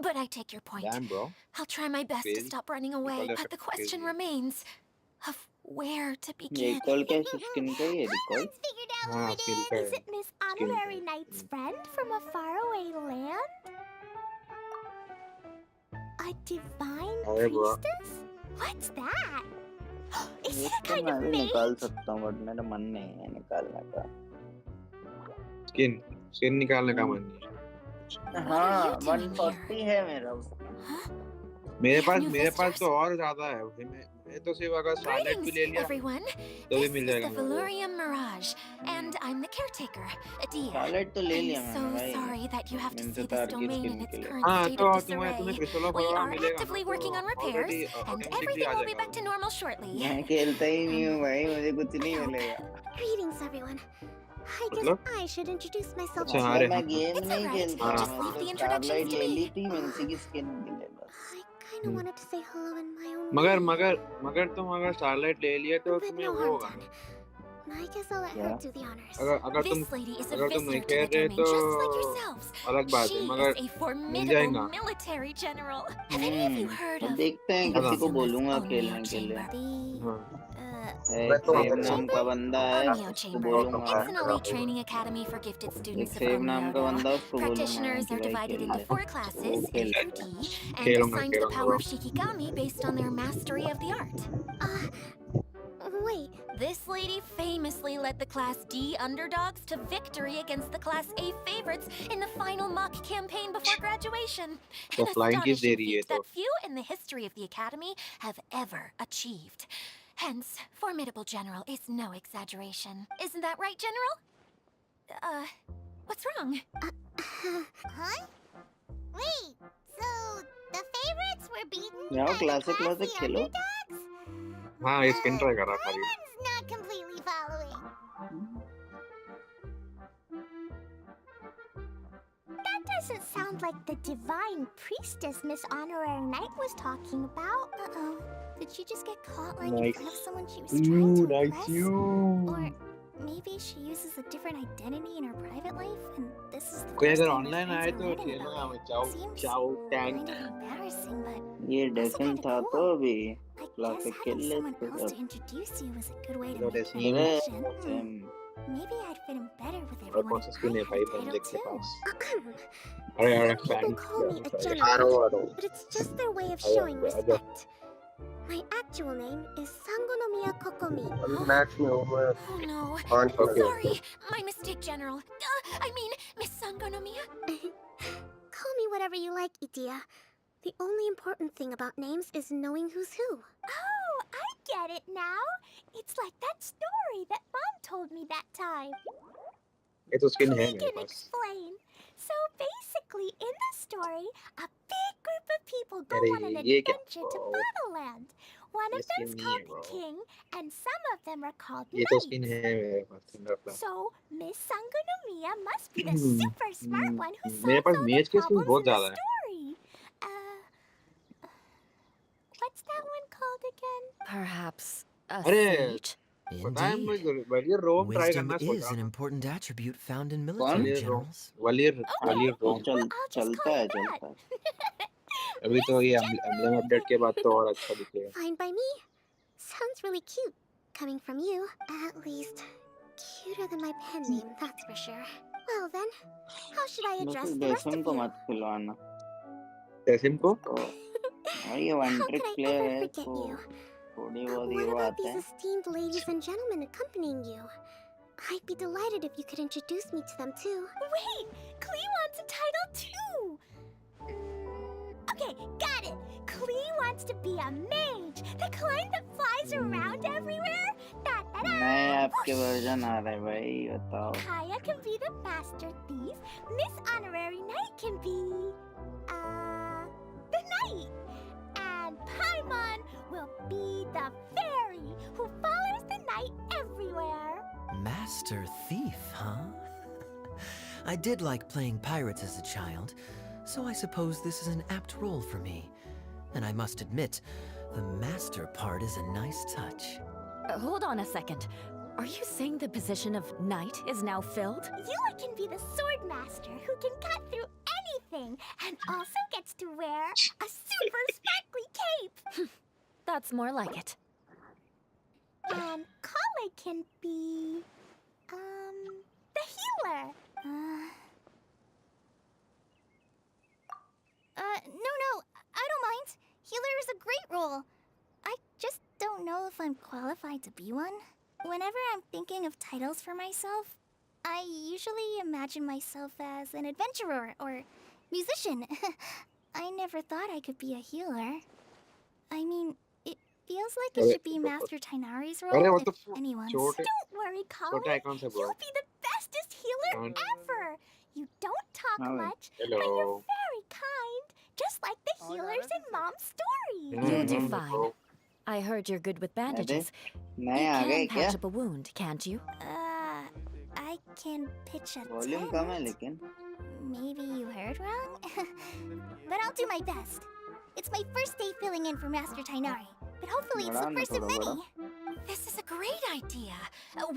But I take your point.
Damn bro.
I'll try my best to
Crazy.
stop running away,
Recall
but the question
crazy.
remains of where to
ये
begin.
Recall क्या skin का ही है recall.
Pamon's figured out
हाँ
who it
skill
is.
का
Is
है.
it Miss
skill का
Honorary
है.
Knight's friend from a faraway land? A divine
अरे bro.
priestess? What's that? Is
ये
it a
तो
kind
मैं
of
भी
mage?
निकाल सकता हूँ बट मेरा मन नहीं है निकालने का.
स्किन निकालने का मन नहीं है.
What are you
हाँ
doing
140
here?
है मेरा उसमें.
Huh?
मेरे
We have new
pass
visitors?
तो और ज्यादा है भाई. मैं तो सिर्फ अगर स्टारलाइट भी
Greetings,
ले लिया
everyone.
तो भी
This
मिल
is
जाएगा
the
मेरे को.
Valurium Mirage, and I'm the caretaker, Adia.
Starlight तो ले
I'm
लिया
so
मैंने भाई.
sorry that you have to see this
इंतजार की
domain in
स्किन
its
के लिए.
current
हाँ
state
तो
of
तुम्हें
disarray.
क्रिस्टलो
We
वगैरह
are
मिलेगा ना
actively
तो
working on repairs,
already
and
automatically
everything
आ
will be
जाएगा.
back to normal shortly.
मैं खेलता ही नहीं हूँ भाई मुझे कुछ
I
नहीं
hope.
मिलेगा.
Greetings, everyone. I guess
मतलब
I should introduce myself
अच्छा
too.
हाँ
मतलब
रे
मैं
हाँ हाँ.
गेम
It's
नहीं
alright.
खेलता
हाँ
Just
मैं
leave
तो
the introductions
स्टारलाइट
to
ले
me.
ली थी मिंसी की स्किन के लिए बस.
I kind of wanted to say hello in my own
मगर
way.
मगर मगर तुम अगर स्टारलाइट ले लिए तो
But
तुम्हें
no
वो
harm
होगा
done.
ना.
I guess I'll let her
क्या?
do the honors.
अगर
This lady is a
अगर तुम नहीं
visitor to
खेल
the
रहे
domain,
तो
just like yourselves.
अलग बात
She
है.
is
मगर
a
मिल
formidable
जाएगा.
military general. Have any of you heard
अब
of
देखते हैं
हाँ
किसी को
Onzuma's
बोलूंगा
Onmyo
खेलने के लिए.
chamber?
The
एक
हाँ.
सेव नाम
chamber?
का बंदा है
Onmyo
उसको
chamber.
बोलूंगा.
It's an elite training academy for gifted
एक
students of
सेव नाम का
Onmyo.
बंदा उसको बोलूंगा
Practitioners
कि
are
भाई
divided
खेल
into
ले.
4
वो
classes in
खेल.
2D and
खेलूंगा
assigned the power
खेलूंगा.
of Shikigami based on their mastery of the art.
wait.
This lady famously led the Class D underdogs to victory against the Class A favorites in the final mock campaign before graduation.
तो
An
flying किस दे
astonishing
रही है
feat
तो.
that few in the history of the Academy have ever achieved. Hence, formidable general is no exaggeration. Isn't that right, General? What's wrong?
Huh? Wait, so the favorites were beaten
जाओ
by the
classic
classy
classic Khelo.
underdogs?
हाँ ये skin try कर रहा खाली.
Paimon's not completely following. That doesn't sound like the divine priestess Miss Honorary Knight was talking about. Uh-oh. Did she just get caught lying in front of someone she was trying to impress? Or maybe she uses a different identity in her private life, and this is the
कोई
first
अगर
time her
online
friends
आए
are
तो
learning
खेलूंगा
about
मैं.
it.
चाओ
Seems
चाओ tank.
kind of embarrassing, but
ये
also
डेफिन
kind
था
of
तो
cool.
अभी
I guess
क्लासिक खेल
having someone
लेते
else to
सब.
introduce you is a good way to
low
make
destiny.
an
मेरे
impression. Maybe I'd fit in better with
और
everyone
कौन सा
if
स्किन
I
है
had
भाई
a
बंदे
title
के
too.
पास. अरे अरे
Some people
bank.
call me a general, but it's just their way of showing respect. My actual name is Sangonomiya Kokomi.
Oh no.
Okay.
Sorry. My mistake, General. I mean, Miss Sangonomiya.
Call me whatever you like, Itia. The only important thing about names is knowing who's who. Oh, I get it now. It's like that story that Mom told me that time.
ये तो skin है
We
मेरे
can
pass.
explain. So basically, in the story, a big group of people go
अरे
on an
ये क्या?
adventure to Battleland. One
ये
of them's
skin नहीं
called
है
the
bro.
King, and some of them are called
ये तो
Knights.
Skin है मेरे पास. थंडरफ्लावर.
So, Miss Sangonomiya must be the super smart one who
मेरे
solves
पास
all the
मेज के स्किल्स
problems
बहुत
in the
ज्यादा है.
story. What's that one called again?
Perhaps a
अरे
siege?
पता है
Indeed.
मैं वलियर रोम ट्राई
Wisdom
करना सोच
is
रहा
an
था.
important attribute found in
कौन?
military
वलियर रोम.
generals.
वलियर
Okay,
वलियर
वो
रोम.
well, I'll just
चलता
call
है
it that.
चलता है.
अभी तो ये
Miss
एम्ब्लेम अपडेट के बाद तो और अच्छा दिखेगा.
Fine by me. Sounds really cute, coming from you. At least, cuter than my pen name, that's for sure. Well then, how should I address the rest
डेसिम
of
को
you?
मत खिलवाना
जैसिम को
तो ये one
How
trick
could I
player
ever
है
forget
इसको
you?
थोड़ी बहुत
What
hero
about
आते
these
हैं
esteemed ladies and gentlemen accompanying you? I'd be delighted if you could introduce me to them too. Wait! Klee wants a title too! Okay, got it! Klee wants to be a mage! The kind that flies around everywhere! Da-da-da!
नए आपके version आ रहे हैं भाई बताओ
Kaya can be the master thief. Miss Honorary Knight can be... the knight. And Paimon will be the fairy who follows the knight everywhere.
Master Thief, huh? I did like playing pirates as a child, so I suppose this is an apt role for me. And I must admit, the master part is a nice touch.
Hold on a second. Are you saying the position of knight is now filled?
Yula can be the sword master who can cut through anything and also gets to wear a super sparkly cape.
That's more like it.
And Kale can be... the healer. No, I don't mind. Healer is a great role. I just don't know if I'm qualified to be one. Whenever I'm thinking of titles for myself, I usually imagine myself as an adventurer or musician. I never thought I could be a healer. I mean, it feels like it should be Master Tainari's role
अरे वो तो
if anyone's.
छोटे
Don't worry,
छोटा
Colin.
Icon से बोल
You'll be the bestest healer ever. You don't talk
हाँ भाई
much, but you're
hello
very kind, just like the healers in Mom's story.
You'll do fine. I heard you're good with
अरे
bandages.
नए
You
आ गए
can
क्या
patch up a wound, can't you?
I can pitch a
volume कम है
tent.
लेकिन
Maybe you heard wrong? But I'll do my best. It's my first day filling in for Master Tainari, but hopefully it's the
बढ़ा ना
first of
थोड़ा बड़ा
many.
This is a great idea.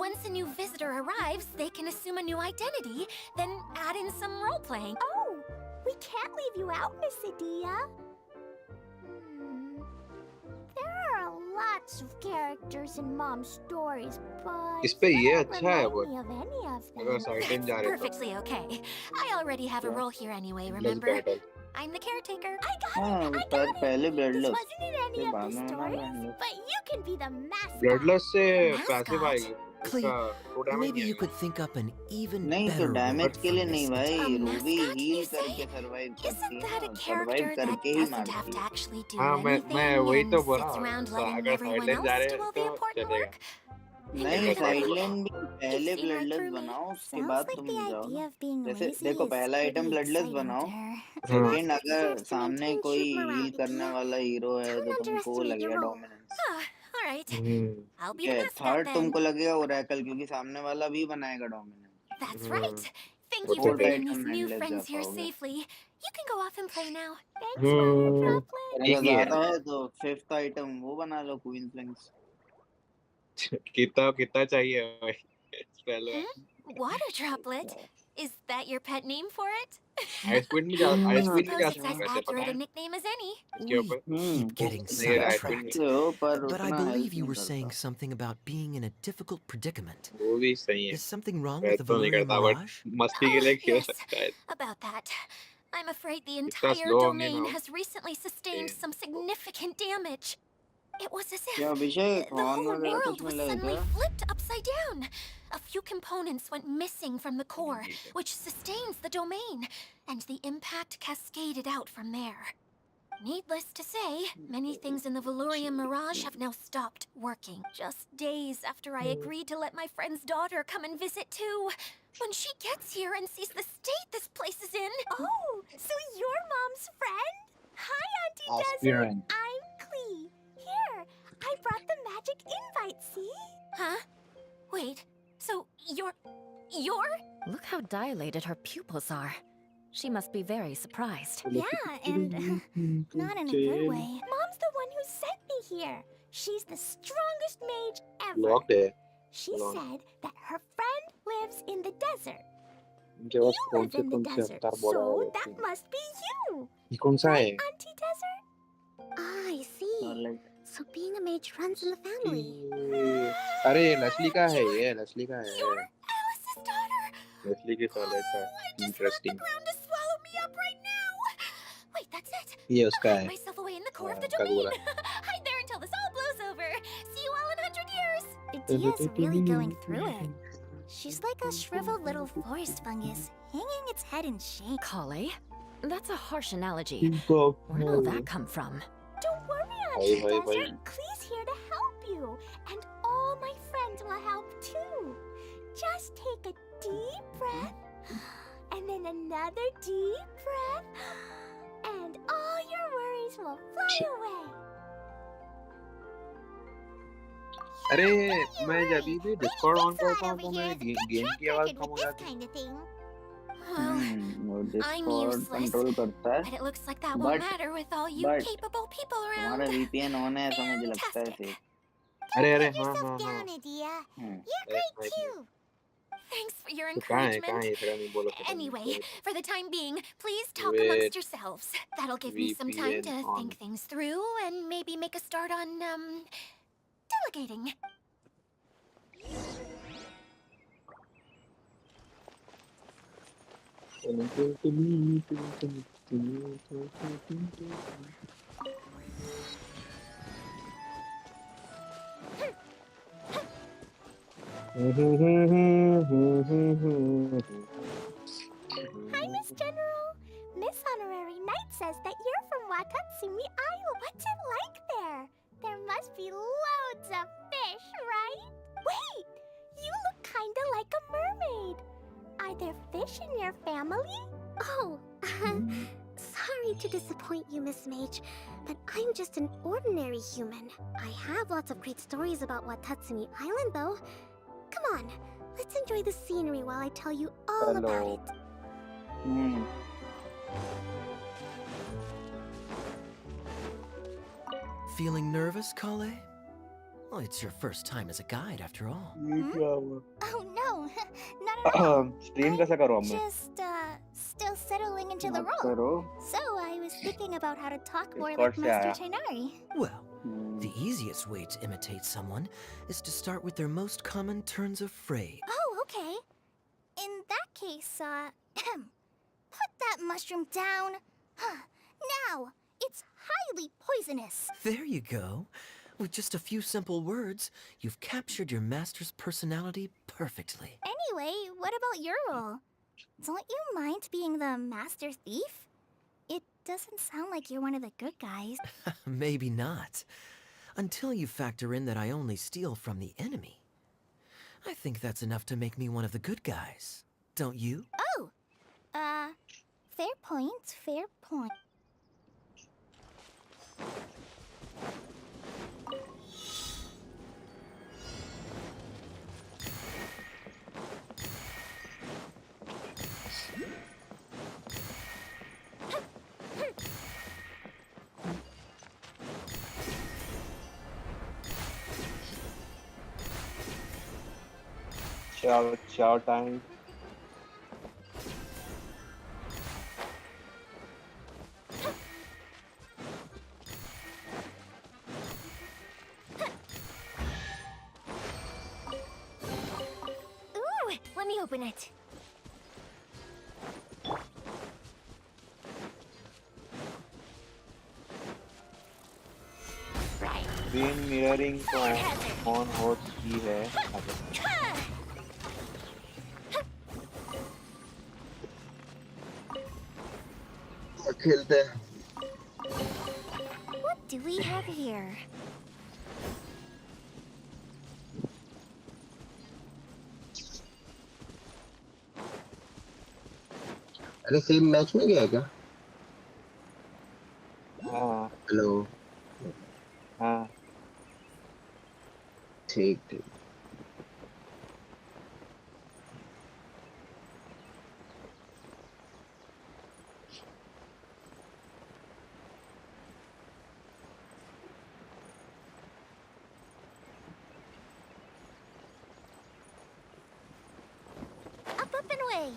Once a new visitor arrives, they can assume a new identity, then add in some role-playing.
Oh, we can't leave you out, Miss Adia. There are lots of characters in Mom's stories, but
इस पे ये
don't
अच्छा है वो
remind me of any of
अगर
them.
Side जा रहे तो
Perfectly okay. I already have a role here anyway,
let's
remember?
Battle
I'm the caretaker.
I got
हाँ
it, I
पर
got it.
पहले blood
This
loss
wasn't in any
फिर
of
बाद
the
में बना
stories,
blood
but you can be the mascot.
Bloodless से
Mascot?
Passive आएगी
Clee,
उसका वो डैमेज
maybe
नहीं
you
आएगा
could think up an even
नहीं तो
better
डैमेज
word
के
for
लिए नहीं
this
भाई
A
Ruby
mascot,
heal
you say?
करके सरवाइव करती
Isn't
है
that a
ना
character
सरवाइव
that
करके ही
doesn't
मारती
have to
है
actually do
हाँ मैं
anything
वही
and
तो बोला
sits around letting
अगर
everyone
साइड जा
else
रहे
do all the
तो
important
चलेगा
work?
नहीं साइड
Cool.
लेन भी पहले
You've seen my
bloodless
crewmate.
बनाओ उसके
Sounds
बाद
like
तुम
the
जाओ
idea
ना
of being
जैसे
lazy
देखो
is
पहला
pretty
आइटम ब्लडलेस
exciting
बनाओ
to her.
सेकंड
Master
अगर
deserves to
सामने
maintain
कोई
troop morale,
हील करने
Adia.
वाला हीरो है
Don't
तो तुमको वो
underestimate your
लगेगा
role.
Dominance
All right. I'll be
ठीक
the
है
mascot
थर्ड
then.
तुमको लगेगा ओरेकल क्योंकि सामने वाला भी बनाएगा डोमिनेंस
That's right. Thank
वो
you for
तो
fourth
bringing
item
these new
endless जा
friends here
पाओगे
safely. You can go off and play now.
Thanks, Water Droplet.
और
ठीक
अगर
ही है
ज्यादा है तो फिफ्थ आइटम वो बना लो क्वीन फ्लिंग्स
कितना कितना चाहिए भाई पहले
Water droplet? Is that your pet name for it?
Ice queen में जा
I
आइस क्वीन में
suppose
जा
it's
सकते
as
हैं वैसे पता
accurate a
है
nickname as any.
इसके
We
ऊपर
keep getting
नहीं है आइस क्वीन
sidetracked.
सकते हो पर
But I
उतना
believe
हेल्प
you
नहीं
were saying
करता
something about being in a difficult predicament.
वो भी सही है
Is something wrong
मैं
with the
तो नहीं
Valyrian
करता बट
Mirage?
मस्ती के लिए खेल
Yes,
सकता है
about that. I'm afraid the
इतना
entire
स्लो होंगे ना
domain has recently sustained some significant damage. It was as
क्या
if
Abhishek
the
horn
whole
वगैरह
world
कुछ
was
मिला है
suddenly
क्या
flipped upside down. A few components went missing from the core, which sustains the domain, and the impact cascaded out from there. Needless to say, many things in the Valurian Mirage have now stopped working. Just days after I agreed to let my friend's daughter come and visit too. When she gets here and sees the state this place is in...
Oh, so you're Mom's friend? Hi, Auntie Desert.
Aspirant.
I'm Klee. Here, I brought the magic invite, see?
Huh? Wait, so you're...
Look how dilated her pupils are. She must be very surprised.
Yeah, and not in a good way. Mom's the one who sent me here. She's the strongest mage ever.
Locked है
She said that her friend lives in the desert.
उनके
You
पास कौन
live
से
in the
कौन से
desert,
अवतार बोला
so
है
that must be you.
ये कौन सा है
Auntie Desert? I see.
Starlight.
So being a mage runs in the family.
अरे ये लसली का है, ये लसली का है,
You're Alice's daughter.
लसली के कॉलेज का.
I just want the
Interesting.
ground to swallow me up right now. Wait, that's it.
ये
I'll
उसका
hide
है.
myself away in the core of the
क्या बोला?
domain. Hide there until this all blows over. See you all in 100 years.
Dia's really going through it. She's like a shriveled little forest fungus, hanging its head in shame.
Kale? That's a harsh analogy.
Where
Where did that come from?
Don't worry,
Bye,
Auntie
bye, bye.
Desert. Klee's here to help you. And all my friends will help too. Just take a deep breath. And then another deep breath. And all your worries will fly away.
अरे मैं जब भी Discord on करता हूँ तो मैं game की आवाज कम हो जाती है.
Kind of thing.
वो
I'm
डिस्कॉर्ड
useless.
कंट्रोल करता है.
But it looks like that won't
But-
matter with all you
but
capable people
तुम्हारा
around.
VPN ऑन है ऐसा मुझे लगता है से.
अरे
Put
हाँ
yourself
हाँ हाँ.
down, Dia.
Hmm.
You're great too.
Thanks for your
तो कहाँ है
encouragement.
ये तेरा नहीं बोलो.
Anyway, for the time being, please talk
With
amongst yourselves. That'll give me some time to
VPN on.
think things through and maybe make a start on, delegating.
Hi, Miss General. Miss Honorary Knight says that you're from Watatsumi Isle. What's it like there? There must be loads of fish, right? Wait! You look kinda like a mermaid. Are there fish in your family? Oh, sorry to disappoint you, Miss Mage, but I'm just an ordinary human. I have lots of great stories about Watatsumi Island, though. Come on, let's enjoy the scenery while I tell you all about
Hello.
it.
Hmm.
Feeling nervous, Kale? Well, it's your first time as a guide, after all.
ये क्या हुआ?
Oh no, not at all.
Stream कैसा करूँ अब मैं?
Just still settling into the
मत
role.
करो.
So I was thinking about how to talk more
Discord
like
से आया.
Master Chainari.
Well,
hmm.
the easiest way to imitate someone is to start with their most common turns of phrase.
Oh, okay. In that case, put that mushroom down. Now, it's highly poisonous.
There you go. With just a few simple words, you've captured your master's personality perfectly.
Anyway, what about your role? Don't you mind being the master thief? It doesn't sound like you're one of the good guys.
Maybe not. Until you factor in that I only steal from the enemy. I think that's enough to make me one of the good guys. Don't you?
Oh! Fair point, fair point.
Chow time.
Ooh, let me open it.
Screen mirroring तो on होती है. खेलते हैं.
What do we have here?
अरे same match में गया क्या? हाँ. हेलो. हाँ. ठीक ठीक.
Up and away.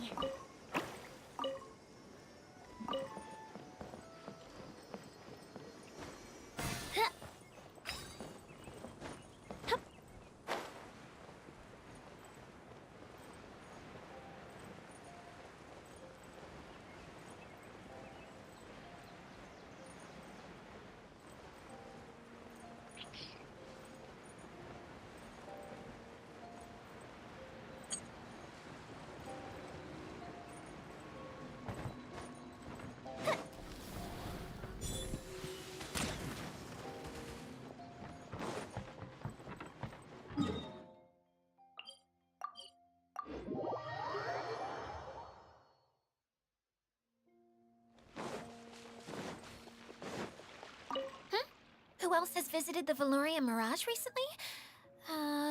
who else has visited the Valoria Mirage recently?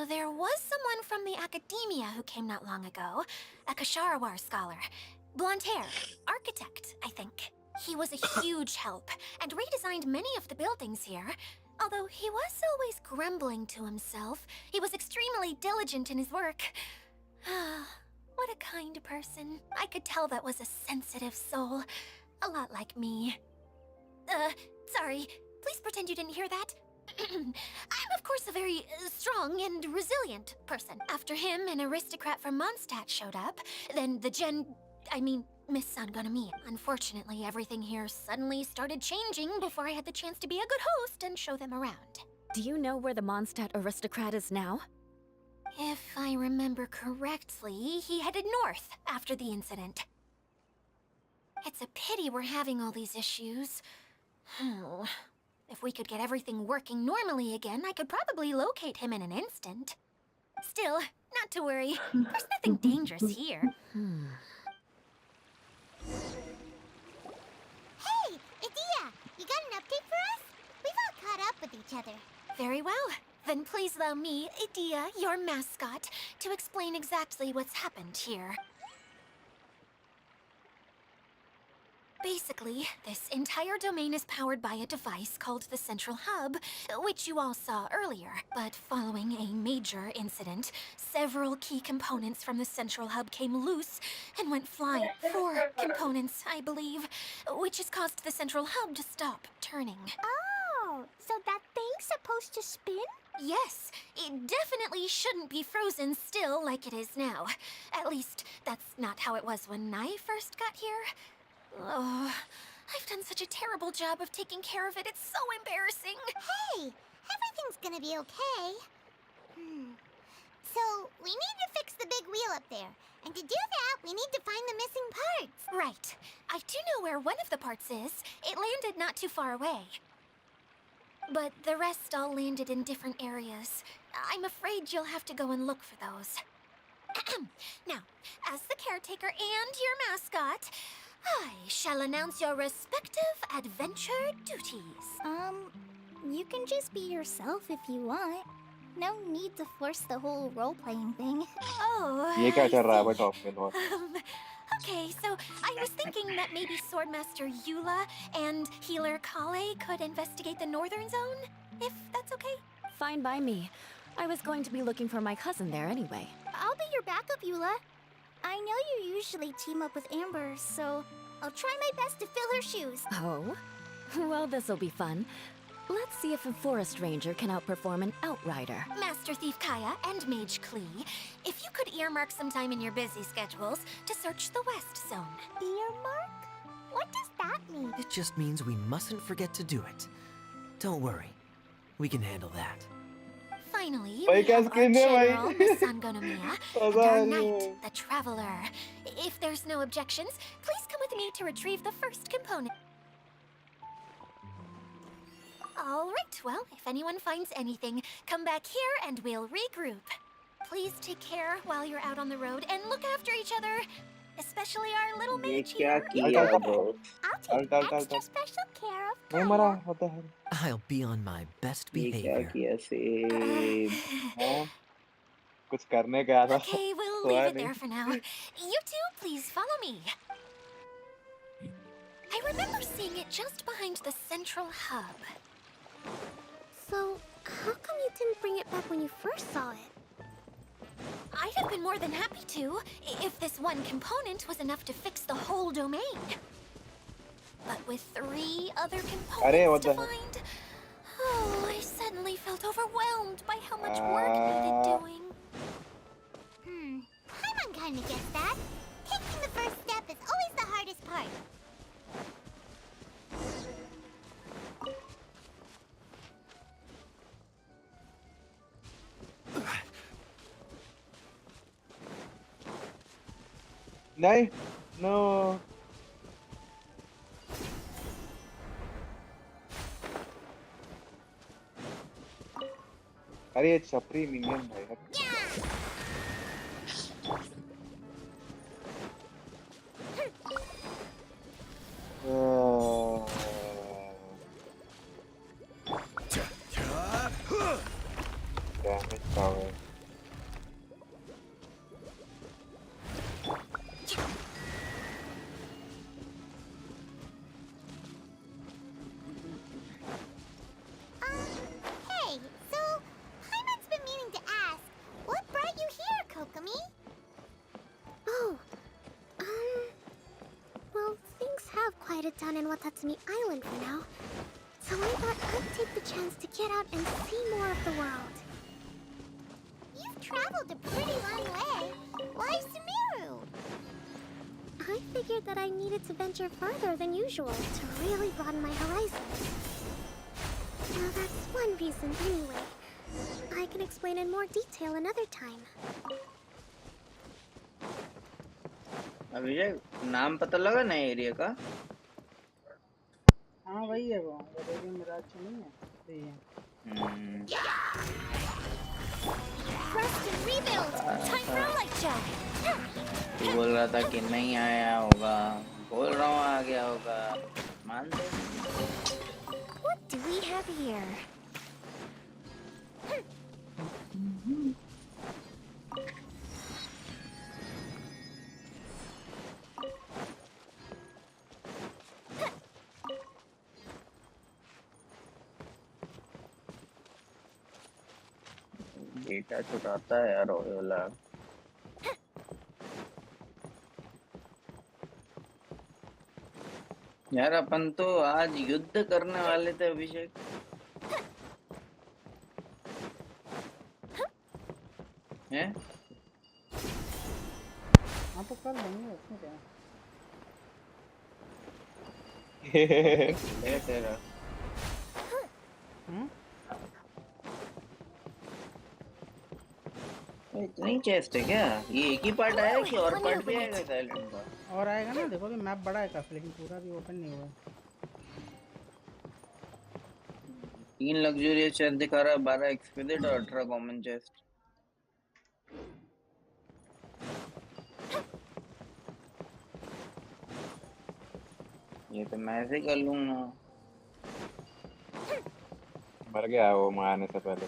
There was someone from the academia who came not long ago. A Kasharawar scholar. Blonde hair. Architect, I think. He was a huge help, and redesigned many of the buildings here. Although he was always grumbling to himself, he was extremely diligent in his work. What a kind person. I could tell that was a sensitive soul. A lot like me. Sorry. Please pretend you didn't hear that. I'm, of course, a very strong and resilient person. After him, an aristocrat from Mondstadt showed up. Then Miss Sangonomiya. Unfortunately, everything here suddenly started changing before I had the chance to be a good host and show them around.
Do you know where the Mondstadt aristocrat is now?
If I remember correctly, he headed north after the incident. It's a pity we're having all these issues. If we could get everything working normally again, I could probably locate him in an instant. Still, not to worry. There's nothing dangerous here.
Hey, Idia, you got an update for us? We've all caught up with each other.
Very well. Then please allow me, Idia, your mascot, to explain exactly what's happened here. Basically, this entire domain is powered by a device called the Central Hub, which you all saw earlier. But following a major incident, several key components from the Central Hub came loose and went flying. 4 components, I believe, which has caused the Central Hub to stop turning.
Oh, so that thing's supposed to spin?
Yes, it definitely shouldn't be frozen still like it is now. At least, that's not how it was when I first got here. Oh, I've done such a terrible job of taking care of it. It's so embarrassing.
Hey, everything's gonna be okay. So, we need to fix the big wheel up there. And to do that, we need to find the missing parts.
Right. I do know where one of the parts is. It landed not too far away. But the rest all landed in different areas. I'm afraid you'll have to go and look for those. Now, as the caretaker and your mascot, I shall announce your respective adventure duties.
You can just be yourself if you want. No need to force the whole role-playing thing.
Oh,
ये क्या चल रहा है
I see.
top में बहुत?
Okay, so I was thinking that maybe Swordmaster Eula and Healer Kale could investigate the northern zone, if that's okay.
Fine by me. I was going to be looking for my cousin there anyway.
I'll be your backup, Eula. I know you usually team up with Amber, so I'll try my best to fill her shoes.
Oh? Well, this'll be fun. Let's see if a forest ranger can outperform an outrider.
Master Thief Kaya and Mage Klee, if you could earmark some time in your busy schedules to search the west zone.
Earmark? What does that mean?
It just means we mustn't forget to do it. Don't worry. We can handle that.
Finally,
Bhai,
we
kya
have our
skin hai, bhai?
general, Miss Sangonomiya, and
Pata
our
nahi
knight,
hai.
the Traveler. If there's no objections, please come with me to retrieve the first component. All right, well, if anyone finds anything, come back here and we'll regroup. Please take care while you're out on the road and look after each other, especially our little
ये
mage
क्या
here.
किया bro?
I'll take extra special care of
नहीं
Kaya.
मरा होता है
I'll be on my best
ये क्या
behavior.
किया से?
हाँ कुछ करने गया था
Okay, we'll
तो
leave
है
it there for now. You two, please follow me. I remember seeing it just behind the central hub.
So, how come you didn't bring it back when you first saw it?
I'd have been more than happy to, if this one component was enough to fix the whole domain. But with 3 other components to find, I suddenly felt overwhelmed by how much work needed doing.
Paimon kinda gets that. Taking the first step is always the hardest part.
नहीं no अरे ये छपरी minion भाई
bedded down in Watatsumi Island for now, so I thought I'd take the chance to get out and see more of the world. You've traveled a pretty long way. Why Sumeru? I figured that I needed to venture further than usual to really broaden my horizons. Well, that's one reason anyway. I can explain in more detail another time.
अभिषेक नाम पता लगा ना area का?
हाँ वही है वो radio Miraj नहीं है सही है।
Rest and rebuild. Time for a light check.
तू बोल रहा था कि नहीं आया होगा, बोल रहा हूँ आ गया होगा, मान दे।
What do we have here?
बेटा छुटाता है यार ओयोला। यार अपन तो आज युद्ध करने वाले थे अभिषेक। हैं?
हाँ तो कर लेंगे उसमें क्या
है तेरा। इतनी चेस्ट है क्या? ये एक ही पार्ट आया कि और पार्ट भी आएगा इस आइलैंड का?
और आएगा ना, देखो भी मैप बड़ा है काफी लेकिन पूरा भी ओपन नहीं हुआ है।
3 लग्जरियस चेस्ट दिखा रहा है, 12 एक्सक्विजिट और 18 कॉमन चेस्ट। ये तो मैं ऐसे कर लूंगा।
मर गया वो मारने से पहले।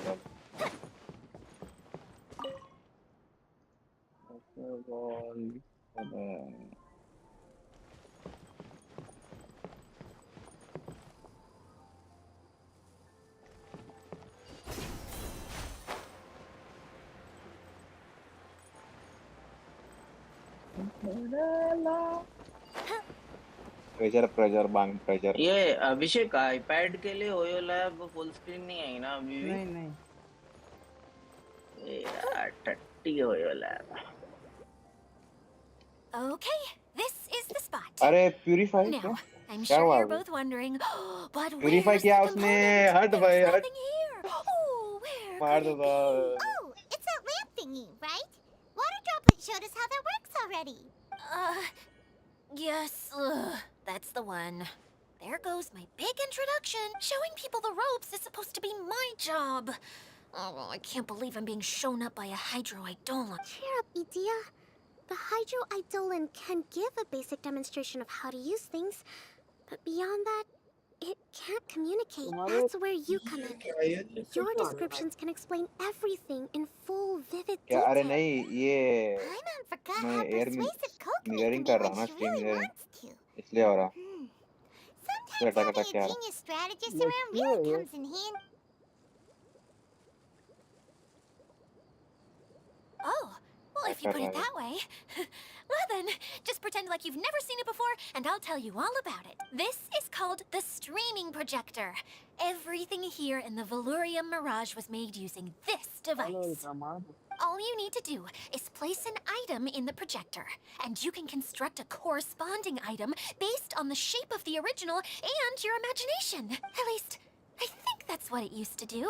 प्रेशर बांग प्रेशर।
ये अभिषेक आईपैड के लिए ओयो लैब फुल स्क्रीन नहीं आई ना अभी भी?
नहीं
यार टट्टी OYO lab.
Okay, this is the spot.
अरे प्यूरिफाई
Now,
क्या?
I'm
क्या
sure
हुआ
you're
वो?
both wondering, but
purify
where's
किया
the
उसने?
component?
हट भाई
There's
हट।
nothing here. Oh, where
मार
could
दो
it be?
Oh, it's that lamp thingy, right? Water Droplet showed us how that works already.
Yes, that's the one. There goes my big introduction. Showing people the ropes is supposed to be my job. Oh, I can't believe I'm being shown up by a Hydro Eidolon.
Cheer up, Idia. The Hydro Eidolon can give a basic demonstration of how to use things, but beyond that, it can't communicate. That's where you come in. Your descriptions can explain everything in full, vivid
क्या?
detail.
अरे नहीं ये
Paimon forgot
मैं
how
air
persuasive Kokomi can
mirroring
be
कर रहा
when
हूँ ना
she
stream
really
mirroring
wants to.
इसलिए हो रहा।
Sometimes
अटक
having a
क्या रहा?
genius strategist around really comes in handy.
Oh, well, if you put it that way. Well then, just pretend like you've never seen it before, and I'll tell you all about it. This is called the streaming projector. Everything here in the Valurium Mirage was made using this device. All you need to do is place an item in the projector, and you can construct a corresponding item based on the shape of the original and your imagination. At least, I think that's what it used to do.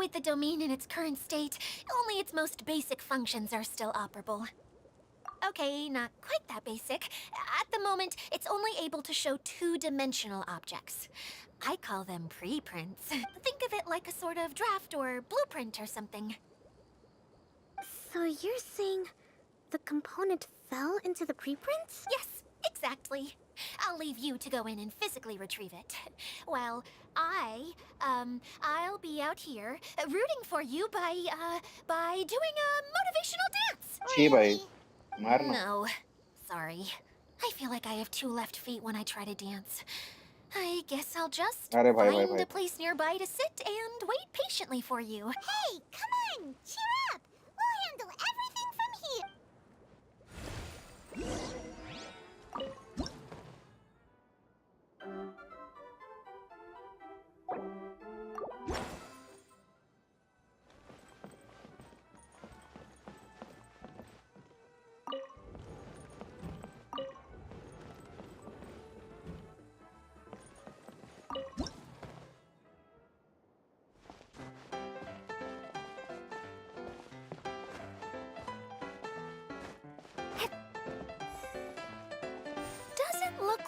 With the domain in its current state, only its most basic functions are still operable. Okay, not quite that basic. At the moment, it's only able to show two-dimensional objects. I call them preprints. Think of it like a sort of draft or blueprint or something.
So you're saying the component fell into the preprints?
Yes, exactly. I'll leave you to go in and physically retrieve it. Well, I'll be out here rooting for you by doing a motivational dance.
छी भाई मारना।
No, sorry. I feel like I have 2 left feet when I try to dance. I guess I'll just
अरे भाई भाई
find
भाई।
a place nearby to sit and wait patiently for you.
Hey, come on! Cheer up! We'll handle everything from here!
「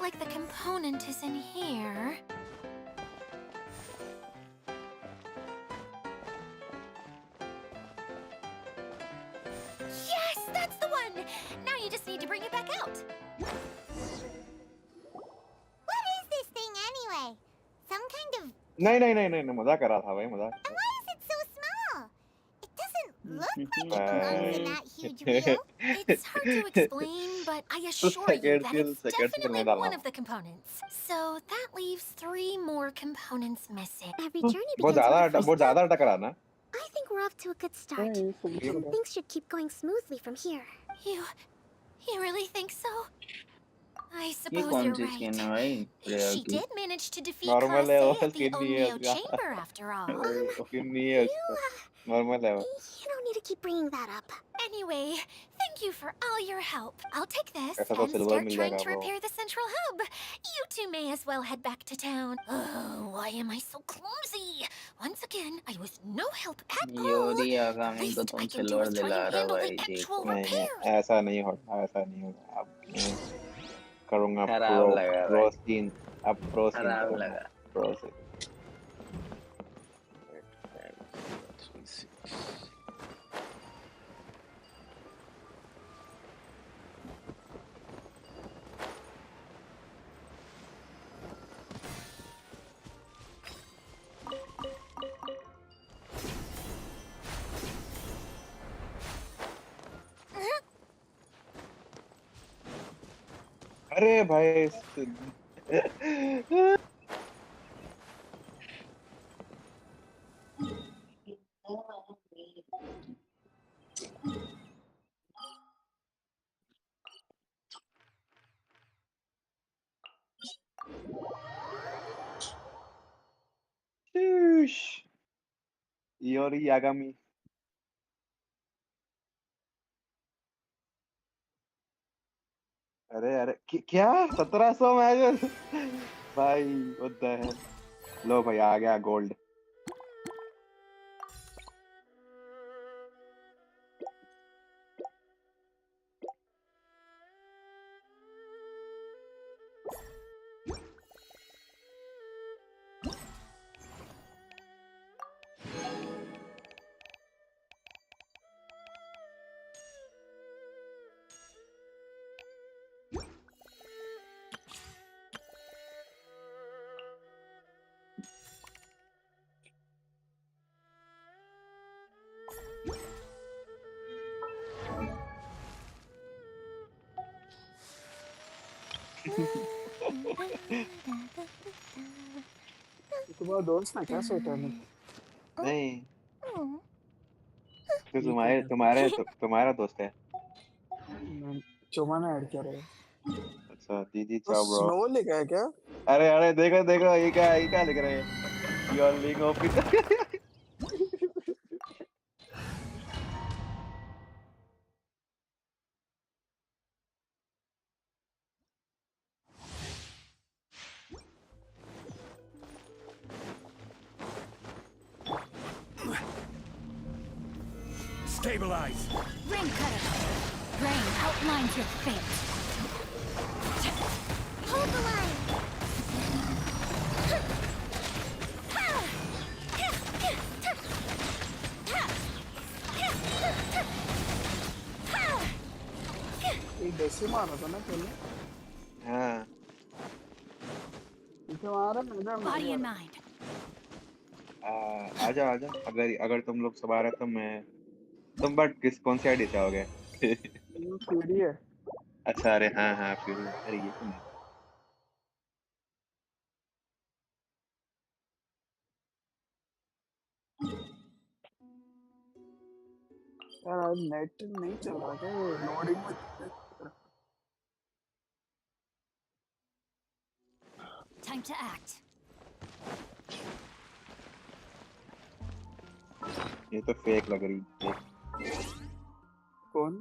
like the component is in here. Yes, that's the one! Now you just need to bring it back out.
What is this thing anyway? Some kind of...
नहीं मजाक कर रहा था भाई मजाक
And why is it so small? It doesn't look like it belongs in that huge wheel.
It's hard to explain, but I assure you that it's definitely one of the components. So that leaves 3 more components missing.
Every journey
बहुत
begins with a first
ज्यादा
step.
टकरा ना
I think we're off to a good start. Things should keep going smoothly from here.
You really think so? I
ये
suppose
कौन
you're
C skin है
right.
भाई player
She
की
did manage to defeat
normal
Class
है
A
वो
at the
skin नहीं है
Onmyo
उसका
chamber after all.
स्किन नहीं है उसका नॉर्मल है वो
You don't need to keep bringing that up.
Anyway, thank you for all your help. I'll take this
ऐसा तो
and
silver
start
mill
trying
जाएगा
to
bro
repair the central hub. You two may as well head back to town. Oh, why am I so clumsy? Once again, I was no help at all.
योरी
The
आगामी तो
least I
तुम
can do
silver
is try
दिला
and
रहा
handle the
भाई
actual
देखो
नहीं
repairs.
ऐसा नहीं होगा अब मैं करूँगा
खराब लगा
प्रो
भाई
सीन अब प्रो सीन
खराब
करूँगा
लगा
प्रो सीन अरे भाई योरी आगामी अरे क्या 1700 मैच भाई व्हाट द हेल लो भाई आ गया गोल्ड
तुम्हारा दोस्त है क्या सेटा में?
नहीं तो
ये क्या है?
तुम्हारा दोस्त है
चोमा ने ऐड किया रहा है।
अच्छा दीदी
तो
चाओ ब्रो
स्नो लिखा है क्या?
अरे देखो ये क्या लिख रहे हैं you are link of it
Stabilize.
Rain cutter. Rain outlines your fate.
Hold the line.
एक डेसी मारा था ना पहले?
हाँ
इसे मारा मैंने
Body and mind.
आजा अगर तुम लोग सब आ रहे तो मैं तुम बट कौन सी आईडी चाहोगे
सीढ़ी है।
अच्छा अरे हाँ फिर अरे ये तो नहीं
यार आज नेट नहीं चल रहा क्या? लोडिंग में
Time to act.
ये तो फेक लग रही है
कौन?